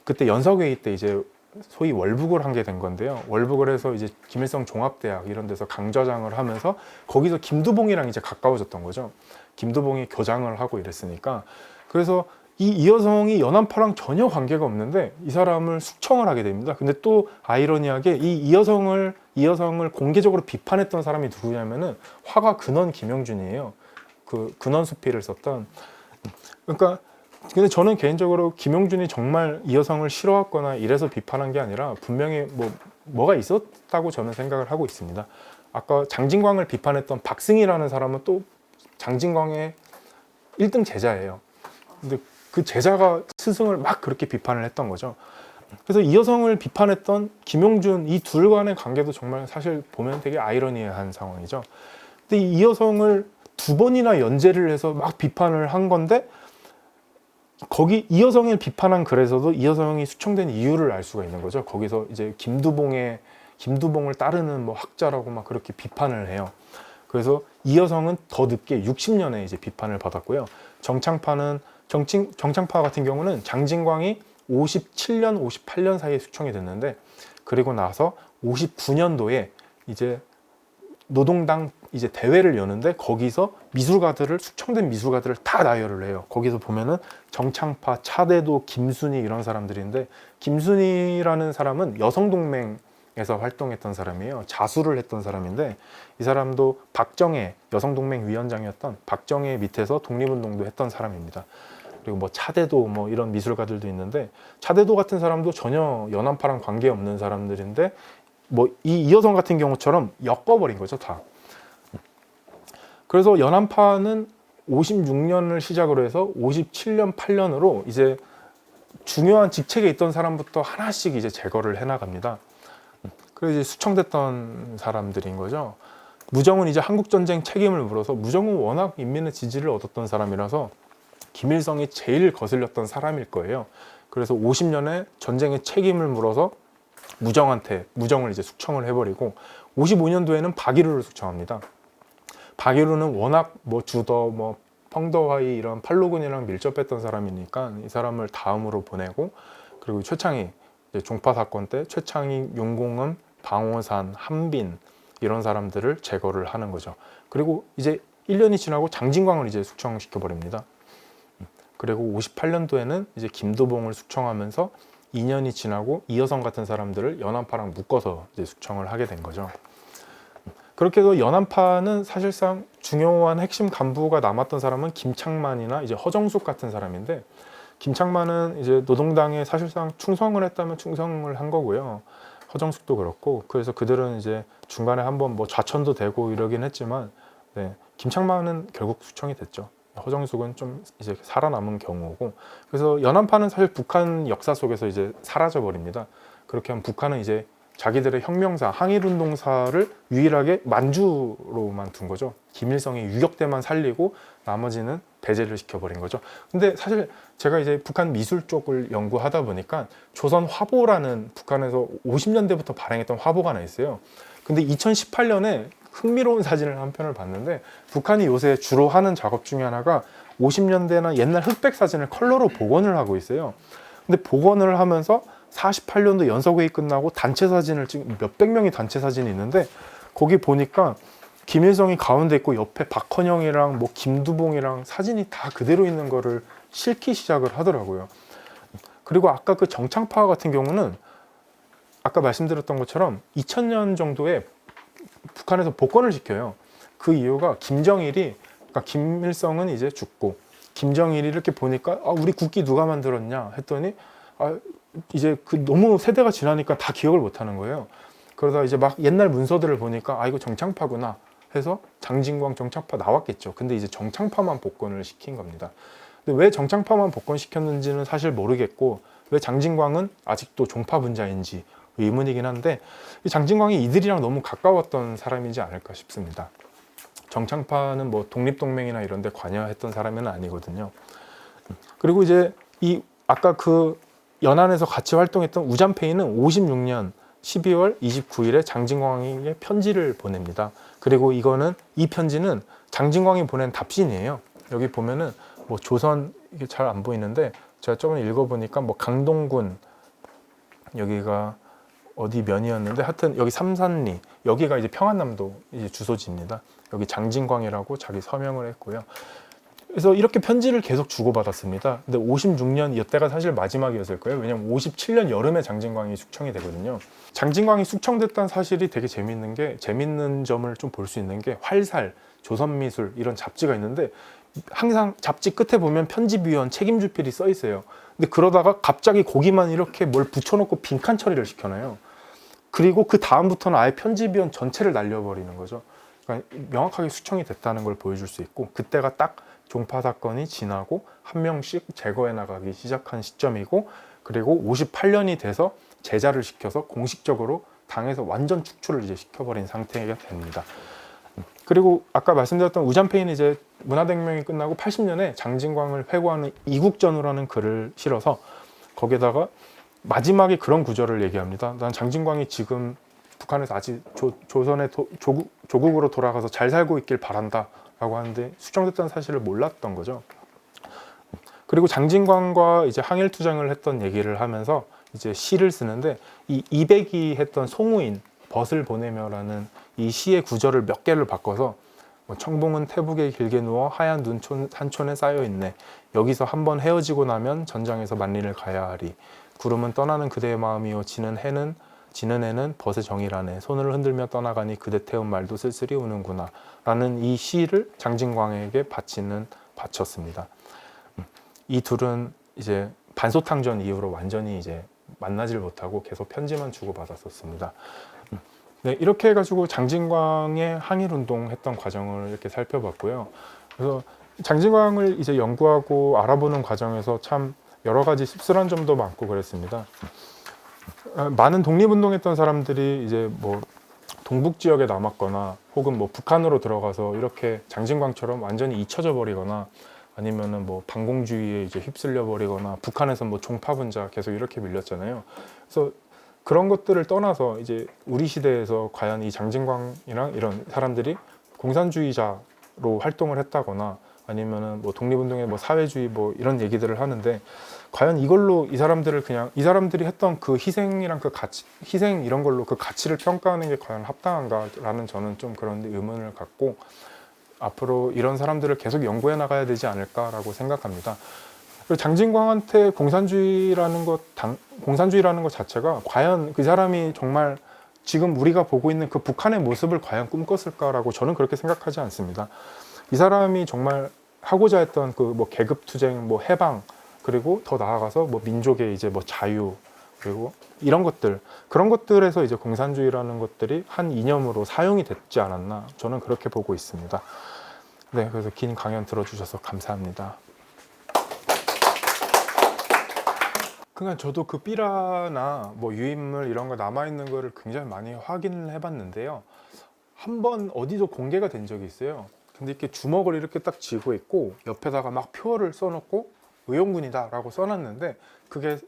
그때 연석회의 때 이제 소위 월북을 한 게 된 건데요. 월북을 해서 이제 김일성 종합대학 이런 데서 강좌장을 하면서 거기서 김두봉이랑 이제 가까워졌던 거죠. 김두봉이 교장을 하고 이랬으니까. 그래서 이 이여성이 연안파랑 전혀 관계가 없는데 이 사람을 숙청을 하게 됩니다. 근데 또 아이러니하게 이 이여성을 공개적으로 비판했던 사람이 누구냐면은 화가 근원 김영준이에요. 그 근원수필을 썼던. 그러니까 근데 저는 개인적으로 김영준이 정말 이여성을 싫어했거나 이래서 비판한 게 아니라 분명히 뭐가 있었다고 저는 생각을 하고 있습니다. 아까 장진광을 비판했던 박승희라는 사람은 또 장진광의 1등 제자예요. 근데 그 제자가 스승을 막 그렇게 비판을 했던 거죠. 그래서 이여성을 비판했던 김용준 이 둘 간의 관계도 정말 사실 보면 되게 아이러니한 상황이죠. 근데 이 이여성을 2번이나 연재를 해서 막 비판을 한 건데 거기 이여성을 비판한 글에서도 이여성이 숙청된 이유를 알 수가 있는 거죠. 거기서 이제 김두봉을 따르는 뭐 학자라고 막 그렇게 비판을 해요. 그래서 이 여성은 더 늦게 60년에 이제 비판을 받았고요. 정창파 같은 경우는 장진광이 57년, 58년 사이에 숙청이 됐는데, 그리고 나서 59년도에 이제 노동당 이제 대회를 여는데, 거기서 미술가들을, 숙청된 미술가들을 다 나열을 해요. 거기서 보면은 정창파, 차대도, 김순희 이런 사람들인데, 김순희라는 사람은 여성동맹에서 활동했던 사람이에요. 자수를 했던 사람인데, 이 사람도 박정혜 여성동맹 위원장이었던 박정혜 밑에서 독립운동도 했던 사람입니다. 그리고 뭐 차대도 뭐 이런 미술가들도 있는데, 차대도 같은 사람도 전혀 연안파랑 관계없는 사람들인데, 뭐 이 여성 같은 경우처럼 엮어버린 거죠, 다. 그래서 연안파는 56년을 시작으로 해서 57년, 8년으로 이제 중요한 직책에 있던 사람부터 하나씩 이제 제거를 해나갑니다. 그래서 이제 수청됐던 사람들인 거죠. 무정은 이제 한국전쟁 책임을 물어서, 무정은 워낙 인민의 지지를 얻었던 사람이라서 김일성이 제일 거슬렸던 사람일 거예요. 그래서 50년에 전쟁의 책임을 물어서 무정을 이제 숙청을 해버리고, 55년도에는 박일우를 숙청합니다. 박일우는 워낙 뭐 주더, 뭐 펑더화이 이런 팔로군이랑 밀접했던 사람이니까 이 사람을 다음으로 보내고, 그리고 최창희, 이제 종파 사건 때 최창희, 윤공음, 방호산, 한빈 이런 사람들을 제거를 하는 거죠. 그리고 이제 1년이 지나고 장진광을 이제 숙청시켜 버립니다. 그리고 58년도에는 이제 김도봉을 숙청하면서 2년이 지나고 이여성 같은 사람들을 연안파랑 묶어서 이제 숙청을 하게 된 거죠. 그렇게 해서 연안파는 사실상 중요한 핵심 간부가 남았던 사람은 김창만이나 이제 허정숙 같은 사람인데, 김창만은 이제 노동당에 사실상 충성을 했다면 충성을 한 거고요. 허정숙도 그렇고, 그래서 그들은 이제 중간에 한번 뭐 좌천도 되고 이러긴 했지만, 네, 김창만은 결국 숙청이 됐죠. 허정숙은 좀 이제 살아남은 경우고, 그래서 연안파는 사실 북한 역사 속에서 이제 사라져 버립니다. 그렇게 하면 북한은 이제 자기들의 혁명사, 항일운동사를 유일하게 만주로만 둔 거죠. 김일성의 유격대만 살리고 나머지는 배제를 시켜버린 거죠. 근데 사실 제가 이제 북한 미술 쪽을 연구하다 보니까 조선 화보라는 북한에서 50년대부터 발행했던 화보가 하나 있어요. 근데 2018년에 흥미로운 사진을 한 편을 봤는데, 북한이 요새 주로 하는 작업 중에 하나가 50년대나 옛날 흑백 사진을 컬러로 복원을 하고 있어요. 근데 복원을 하면서 48년도 연석회의 끝나고 단체 사진을 찍은 몇백 명의 단체 사진이 있는데, 거기 보니까 김일성이 가운데 있고 옆에 박헌영이랑 뭐 김두봉이랑 사진이 다 그대로 있는 거를 싫기 시작을 하더라고요. 그리고 아까 그 정창파 같은 경우는 아까 말씀드렸던 것처럼 2000년 정도에 북한에서 복권을 시켜요. 그 이유가 김정일이, 그러니까 김일성은 이제 죽고 김정일이 이렇게 보니까 우리 국기 누가 만들었냐 했더니 이제 그 너무 세대가 지나니까 다 기억을 못 하는 거예요. 그러다 이제 막 옛날 문서들을 보니까 이거 정창파구나 해서 장진광 정창파 나왔겠죠. 근데 이제 정창파만 복권을 시킨 겁니다. 근데 왜 정창파만 복권시켰는지는 사실 모르겠고, 왜 장진광은 아직도 종파 분자인지 의문이긴 한데, 이 장진광이 이들이랑 너무 가까웠던 사람이지 않을까 싶습니다. 정창파는 뭐 독립동맹이나 이런 데 관여했던 사람은 아니거든요. 그리고 이제 이 아까 그 연안에서 같이 활동했던 우잠페이는 56년 12월 29일에 장진광에게 편지를 보냅니다. 그리고 이 편지는 장진광이 보낸 답신이에요. 여기 보면은 뭐 조선, 이게 잘 안 보이는데 제가 저번에 읽어보니까 뭐 강동군, 여기가 어디 면이었는데 하여튼 여기 삼산리, 여기가 이제 평안남도 이제 주소지입니다. 여기 장진광이라고 자기 서명을 했고요. 그래서 이렇게 편지를 계속 주고받았습니다. 근데 56년 이때가 사실 마지막이었을 거예요. 왜냐면 57년 여름에 장진광이 숙청이 되거든요. 장진광이 숙청됐다는 사실이 되게 재밌는 점을 좀 볼 수 있는 게, 활살, 조선미술 이런 잡지가 있는데 항상 잡지 끝에 보면 편집위원, 책임주필이 써 있어요. 근데 그러다가 갑자기 거기만 이렇게 뭘 붙여놓고 빈칸 처리를 시켜놔요. 그리고 그 다음부터는 아예 편집위원 전체를 날려버리는 거죠. 그러니까 명확하게 숙청이 됐다는 걸 보여줄 수 있고, 그때가 딱 종파 사건이 지나고 한 명씩 제거해 나가기 시작한 시점이고, 그리고 58년이 돼서 제자를 시켜서 공식적으로 당에서 완전 축출을 이제 시켜버린 상태가 됩니다. 그리고 아까 말씀드렸던 우잠페이는 이제 문화대혁명이 끝나고 80년에 장진광을 회고하는 이국전후라는 글을 실어서 거기에다가 마지막에 그런 구절을 얘기합니다. 난 장진광이 지금 북한에서 아직 조선의 조국으로 돌아가서 잘 살고 있길 바란다라고 하는데 수정됐다는 사실을 몰랐던 거죠. 그리고 장진광과 이제 항일투쟁을 했던 얘기를 하면서 이제 시를 쓰는데 이 이백이 했던 송우인 벗을 보내며라는 이 시의 구절을 몇 개를 바꿔서 뭐 청봉은 태북에 길게 누워 하얀 눈촌 산촌에 쌓여 있네. 여기서 한번 헤어지고 나면 전장에서 만리를 가야 하리. 구름은 떠나는 그대의 마음이요 지는 해는 벗의 정이라네. 손을 흔들며 떠나가니 그대 태운 말도 쓸쓸히 우는구나. 라는 이 시를 장진광에게 바쳤습니다. 이 둘은 이제 반소탕전 이후로 완전히 이제 만나질 못하고 계속 편지만 주고받았었습니다. 네, 이렇게 해가지고 장진광의 항일운동 했던 과정을 이렇게 살펴봤고요. 그래서 장진광을 이제 연구하고 알아보는 과정에서 참 여러 가지 씁쓸한 점도 많고 그랬습니다. 많은 독립운동했던 사람들이 이제 뭐 동북 지역에 남았거나 혹은 뭐 북한으로 들어가서 이렇게 장진광처럼 완전히 잊혀져 버리거나 아니면은 뭐 반공주의에 이제 휩쓸려 버리거나 북한에서 뭐 종파분자 계속 이렇게 밀렸잖아요. 그래서 그런 것들을 떠나서 이제 우리 시대에서 과연 이 장진광이랑 이런 사람들이 공산주의자로 활동을 했다거나 아니면은 뭐 독립운동의 뭐 사회주의 뭐 이런 얘기들을 하는데 과연 이걸로 이 사람들이 했던 그 희생이랑 그 가치, 희생 이런 걸로 그 가치를 평가하는 게 과연 합당한가라는 저는 좀 그런 의문을 갖고 앞으로 이런 사람들을 계속 연구해 나가야 되지 않을까라고 생각합니다. 그리고 장진광한테 공산주의라는 것 자체가 과연 그 사람이 정말 지금 우리가 보고 있는 그 북한의 모습을 과연 꿈꿨을까라고 저는 그렇게 생각하지 않습니다. 이 사람이 정말 하고자 했던 그 뭐 계급투쟁, 뭐 해방, 그리고 더 나아가서 뭐 민족의 이제 뭐 자유, 그리고 이런 것들, 그런 것들에서 이제 공산주의라는 것들이 한 이념으로 사용이 됐지 않았나 저는 그렇게 보고 있습니다. 네, 그래서 긴 강연 들어주셔서 감사합니다. 그러니까 저도 그 삐라나 뭐 유인물 이런 거 남아있는 거를 굉장히 많이 확인을 해봤는데요. 한번 어디서 공개가 된 적이 있어요. 근데 이렇게 주먹을 이렇게 딱 쥐고 있고 옆에다가 막 표어를 써놓고 의용군이다 라고 써놨는데 그게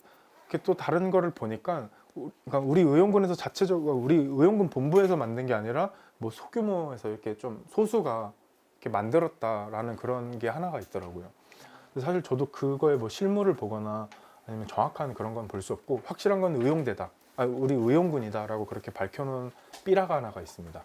또 다른 거를 보니까 그러니까 우리 의용군에서 자체적으로 우리 의용군 본부에서 만든 게 아니라 뭐 소규모에서 이렇게 좀 소수가 이렇게 만들었다라는 그런 게 하나가 있더라고요. 사실 저도 그거에 뭐 실물을 보거나 아니면 정확한 그런 건 볼 수 없고 확실한 건 의용대다, 우리 의용군이다라고 그렇게 밝혀놓은 삐라가 하나가 있습니다.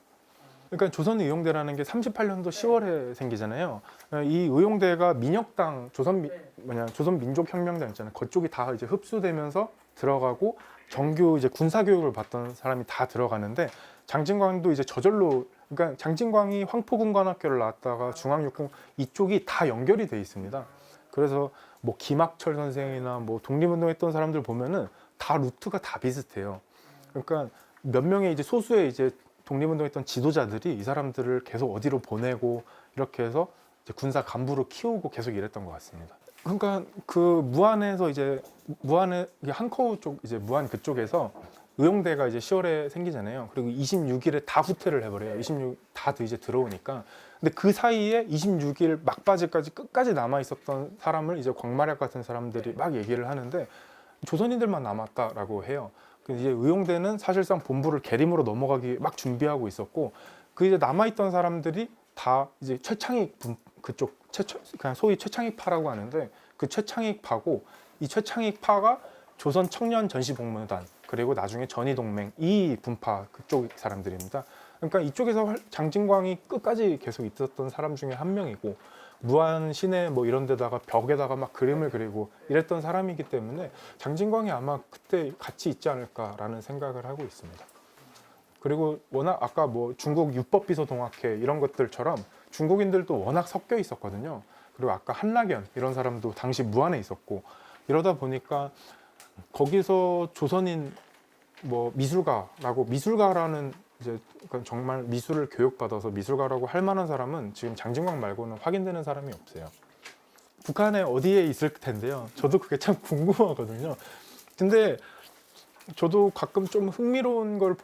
그러니까 조선의용대라는 게 38년도 10월에 생기잖아요. 이 의용대가 민혁당 조선민족혁명당 있잖아요. 그쪽이 다 이제 흡수되면서 들어가고 정규 이제 군사교육을 받던 사람이 다 들어가는데 장진광도 이제 저절로 그러니까 장진광이 황포군관학교를 나왔다가 중앙육군 이쪽이 다 연결이 돼 있습니다. 그래서 뭐 김학철 선생이나 뭐 독립운동했던 사람들 보면은 다 루트가 다 비슷해요. 그러니까 몇 명의 이제 소수의 이제 독립운동했던 지도자들이 이 사람들을 계속 어디로 보내고 이렇게 해서 이제 군사 간부로 키우고 계속 이랬던 것 같습니다. 그러니까 그 무안에서 이제 무안에 한커우 쪽 이제 무안 그쪽에서 의용대가 이제 10월에 생기잖아요. 그리고 26일에 다 후퇴를 해버려요. 26 다 이제 들어오니까. 근데 그 사이에 26일 막바지까지 끝까지 남아 있었던 사람을 이제 광마략 같은 사람들이 막 얘기를 하는데 조선인들만 남았다라고 해요. 이제 의용대는 사실상 본부를 계림으로 넘어가기 막 준비하고 있었고 그 이제 남아있던 사람들이 다 이제 최창익 그쪽 그냥 소위 최창익파라고 하는데 그 최창익파고 이 최창익파가 조선 청년 전시복무단 그리고 나중에 전의동맹 이 분파 그쪽 사람들입니다. 그러니까 이쪽에서 장진광이 끝까지 계속 있었던 사람 중에 한 명이고 무안 시내 뭐 이런 데다가 벽에다가 막 그림을 그리고 이랬던 사람이기 때문에 장진광이 아마 그때 같이 있지 않을까라는 생각을 하고 있습니다. 그리고 워낙 아까 뭐 중국 유법비서동학회 이런 것들처럼 중국인들도 워낙 섞여 있었거든요. 그리고 아까 한락연 이런 사람도 당시 무안에 있었고 이러다 보니까 거기서 조선인 뭐 미술가라는 이제 정말 미술을 교육받아서 미술가라고 할 만한 사람은 지금 장진광 말고는 확인되는 사람이 없어요. 북한에 어디에 있을 텐데요. 저도 그게 참 궁금하거든요. 근데 저도 가끔 좀 흥미로운 거가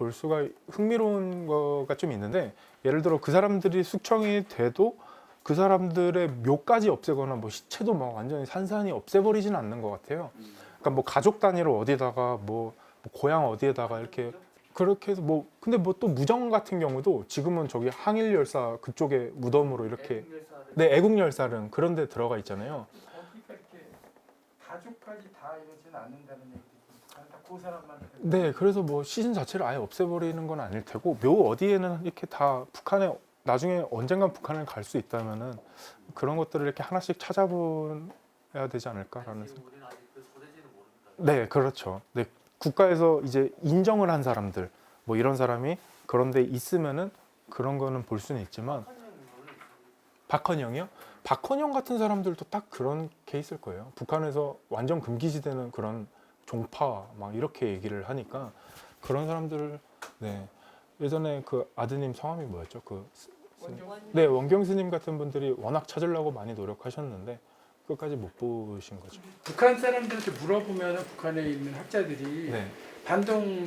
좀 있는데 예를 들어 그 사람들이 숙청이 돼도 그 사람들의 묘까지 없애거나 뭐 시체도 막 완전히 산산이 없애버리지는 않는 것 같아요. 그러니까 뭐 가족 단위로 어디다가 뭐 고향 어디에다가 이렇게 그렇게 해서 뭐 근데 뭐 또 무정 같은 경우도 지금은 저기 항일 열사 그쪽에 무덤으로 이렇게 네 애국 열사릉 그런 데 들어가 있잖아요. 거기가 이렇게 가족까지 다 이러지는 않는다는 얘기죠. 다그 사람만. 네, 그래서 뭐 시신 자체를 아예 없애버리는 건 아닐 테고 묘 어디에는 이렇게 다 북한에 나중에 언젠간 북한을 갈 수 있다면은 그런 것들을 이렇게 하나씩 찾아봐야 되지 않을까라는 생각. 우리는 아직 그 소재지는 모릅니다. 네, 그렇죠. 네, 국가에서 이제 인정을 한 사람들 뭐 이런 사람이 그런데 있으면은 그런 거는 볼 수는 있지만 박헌영이요? 박헌영 같은 사람들도 딱 그런 케이스일 거예요. 북한에서 완전 금기시되는 그런 종파 막 이렇게 얘기를 하니까 그런 사람들 네 예전에 그 아드님 성함이 뭐였죠? 네 원경 스님 같은 분들이 워낙 찾으려고 많이 노력하셨는데 끝까지 못 보신 거죠. 북한 사람들한테 물어보면 북한에 있는 학자들이 네,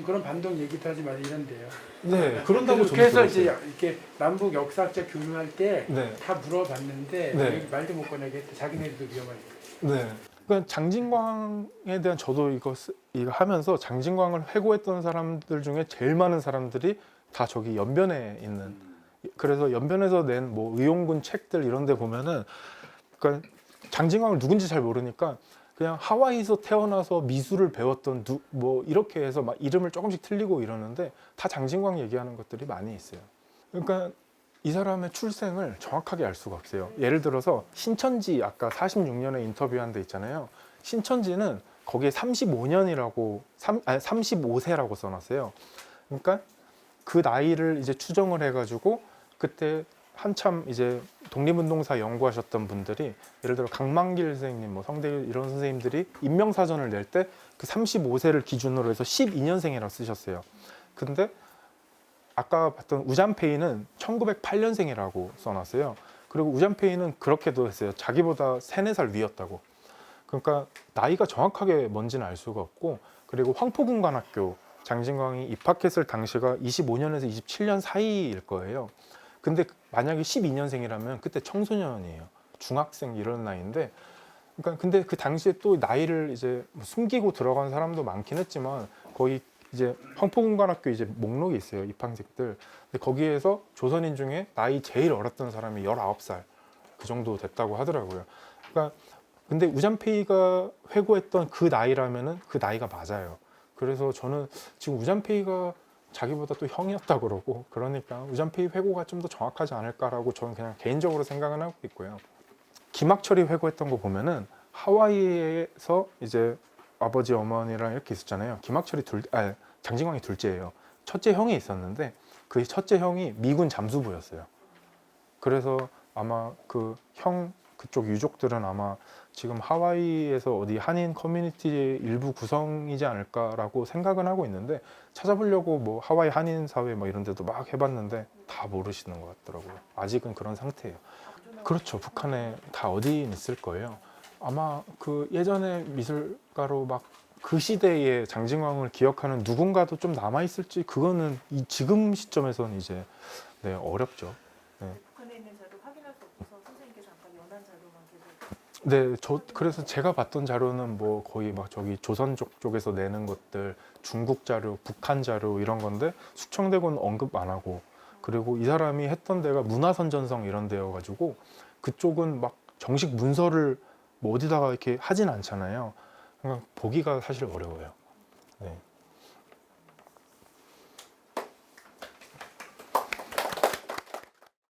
그런 반동 얘기도 하지 말라 이런데요. 네 그런다고 저는 그래서 이제 들었어요. 이렇게 남북 역사학자 교류할 때 네, 다 물어봤는데 네. 말도 못 꺼내게 했대. 자기네들도 위험하니까. 네. 그러니까 장진광에 대한 저도 이거 하면서 장진광을 회고했던 사람들 중에 제일 많은 사람들이 다 저기 연변에 있는 그래서 연변에서 낸 뭐 의용군 책들 이런 데 보면은 그러니까 장진광을 누군지 잘 모르니까 그냥 하와이에서 태어나서 미술을 배웠던 뭐 이렇게 해서 막 이름을 조금씩 틀리고 이러는데 다 장진광 얘기하는 것들이 많이 있어요. 그러니까 이 사람의 출생을 정확하게 알 수가 없어요. 예를 들어서 신천지 아까 46년에 인터뷰한 데 있잖아요. 신천지는 거기에 35년이라고 35세라고 써놨어요. 그러니까 그 나이를 이제 추정을 해가지고 그때 한참 이제 독립운동사 연구하셨던 분들이 예를 들어 강만길 선생님, 뭐 성대일 이런 선생님들이 인명사전을 낼 때 그 35세를 기준으로 해서 12년생이라고 쓰셨어요. 근데 아까 봤던 우잠페이는 1908년생이라고 써놨어요. 그리고 우잠페이는 그렇게도 했어요. 자기보다 3, 4살 위였다고. 그러니까 나이가 정확하게 뭔지는 알 수가 없고 그리고 황포군관학교 장진광이 입학했을 당시가 25년에서 27년 사이일 거예요. 근데 만약에 12년생이라면 그때 청소년이에요. 중학생 이런 나이인데 그러니까 근데 그 당시에 또 나이를 이제 숨기고 들어간 사람도 많긴 했지만 거의 이제 황포군관학교 이제 목록이 있어요. 입학생들. 근데 거기에서 조선인 중에 나이 제일 어렸던 사람이 19살 그 정도 됐다고 하더라고요. 그러니까 근데 우잠페이가 회고했던 그 나이라면은 그 나이가 맞아요. 그래서 저는 지금 우잠페이가 자기보다 또 형이었다 그러고 그러니까 우잠페이 회고가 좀 더 정확하지 않을까라고 저는 그냥 개인적으로 생각은 하고 있고요. 김학철이 회고했던 거 보면은 하와이에서 이제 아버지 어머니랑 이렇게 있었잖아요. 김학철이 장진광이 둘째예요. 첫째 형이 있었는데 그 첫째 형이 미군 잠수부였어요. 그래서 아마 그 형 그쪽 유족들은 아마 지금 하와이에서 어디 한인 커뮤니티의 일부 구성이지 않을까라고 생각은 하고 있는데 찾아보려고 뭐 하와이 한인 사회 뭐 이런 데도 막 해봤는데 다 모르시는 것 같더라고요. 아직은 그런 상태예요. 그렇죠. 북한에 다 어디 있을 거예요. 아마 그 예전에 미술가로 막 그 시대의 장진광을 기억하는 누군가도 좀 남아 있을지 그거는 지금 시점에서는 이제 네, 어렵죠. 네. 북한에 있는 자료 확인할 수 없어서 선생님께서 아까 연한 자료만 계속. 네, 그래서 제가 봤던 자료는 뭐 거의 막 저기 조선족 쪽에서 내는 것들, 중국 자료, 북한 자료 이런 건데 숙청대고는 언급 안 하고 그리고 이 사람이 했던 데가 문화선전성 이런 데여가지고 그쪽은 막 정식 문서를 뭐 어디다가 이렇게 하진 않잖아요. 그러니까 보기가 사실 어려워요. 네.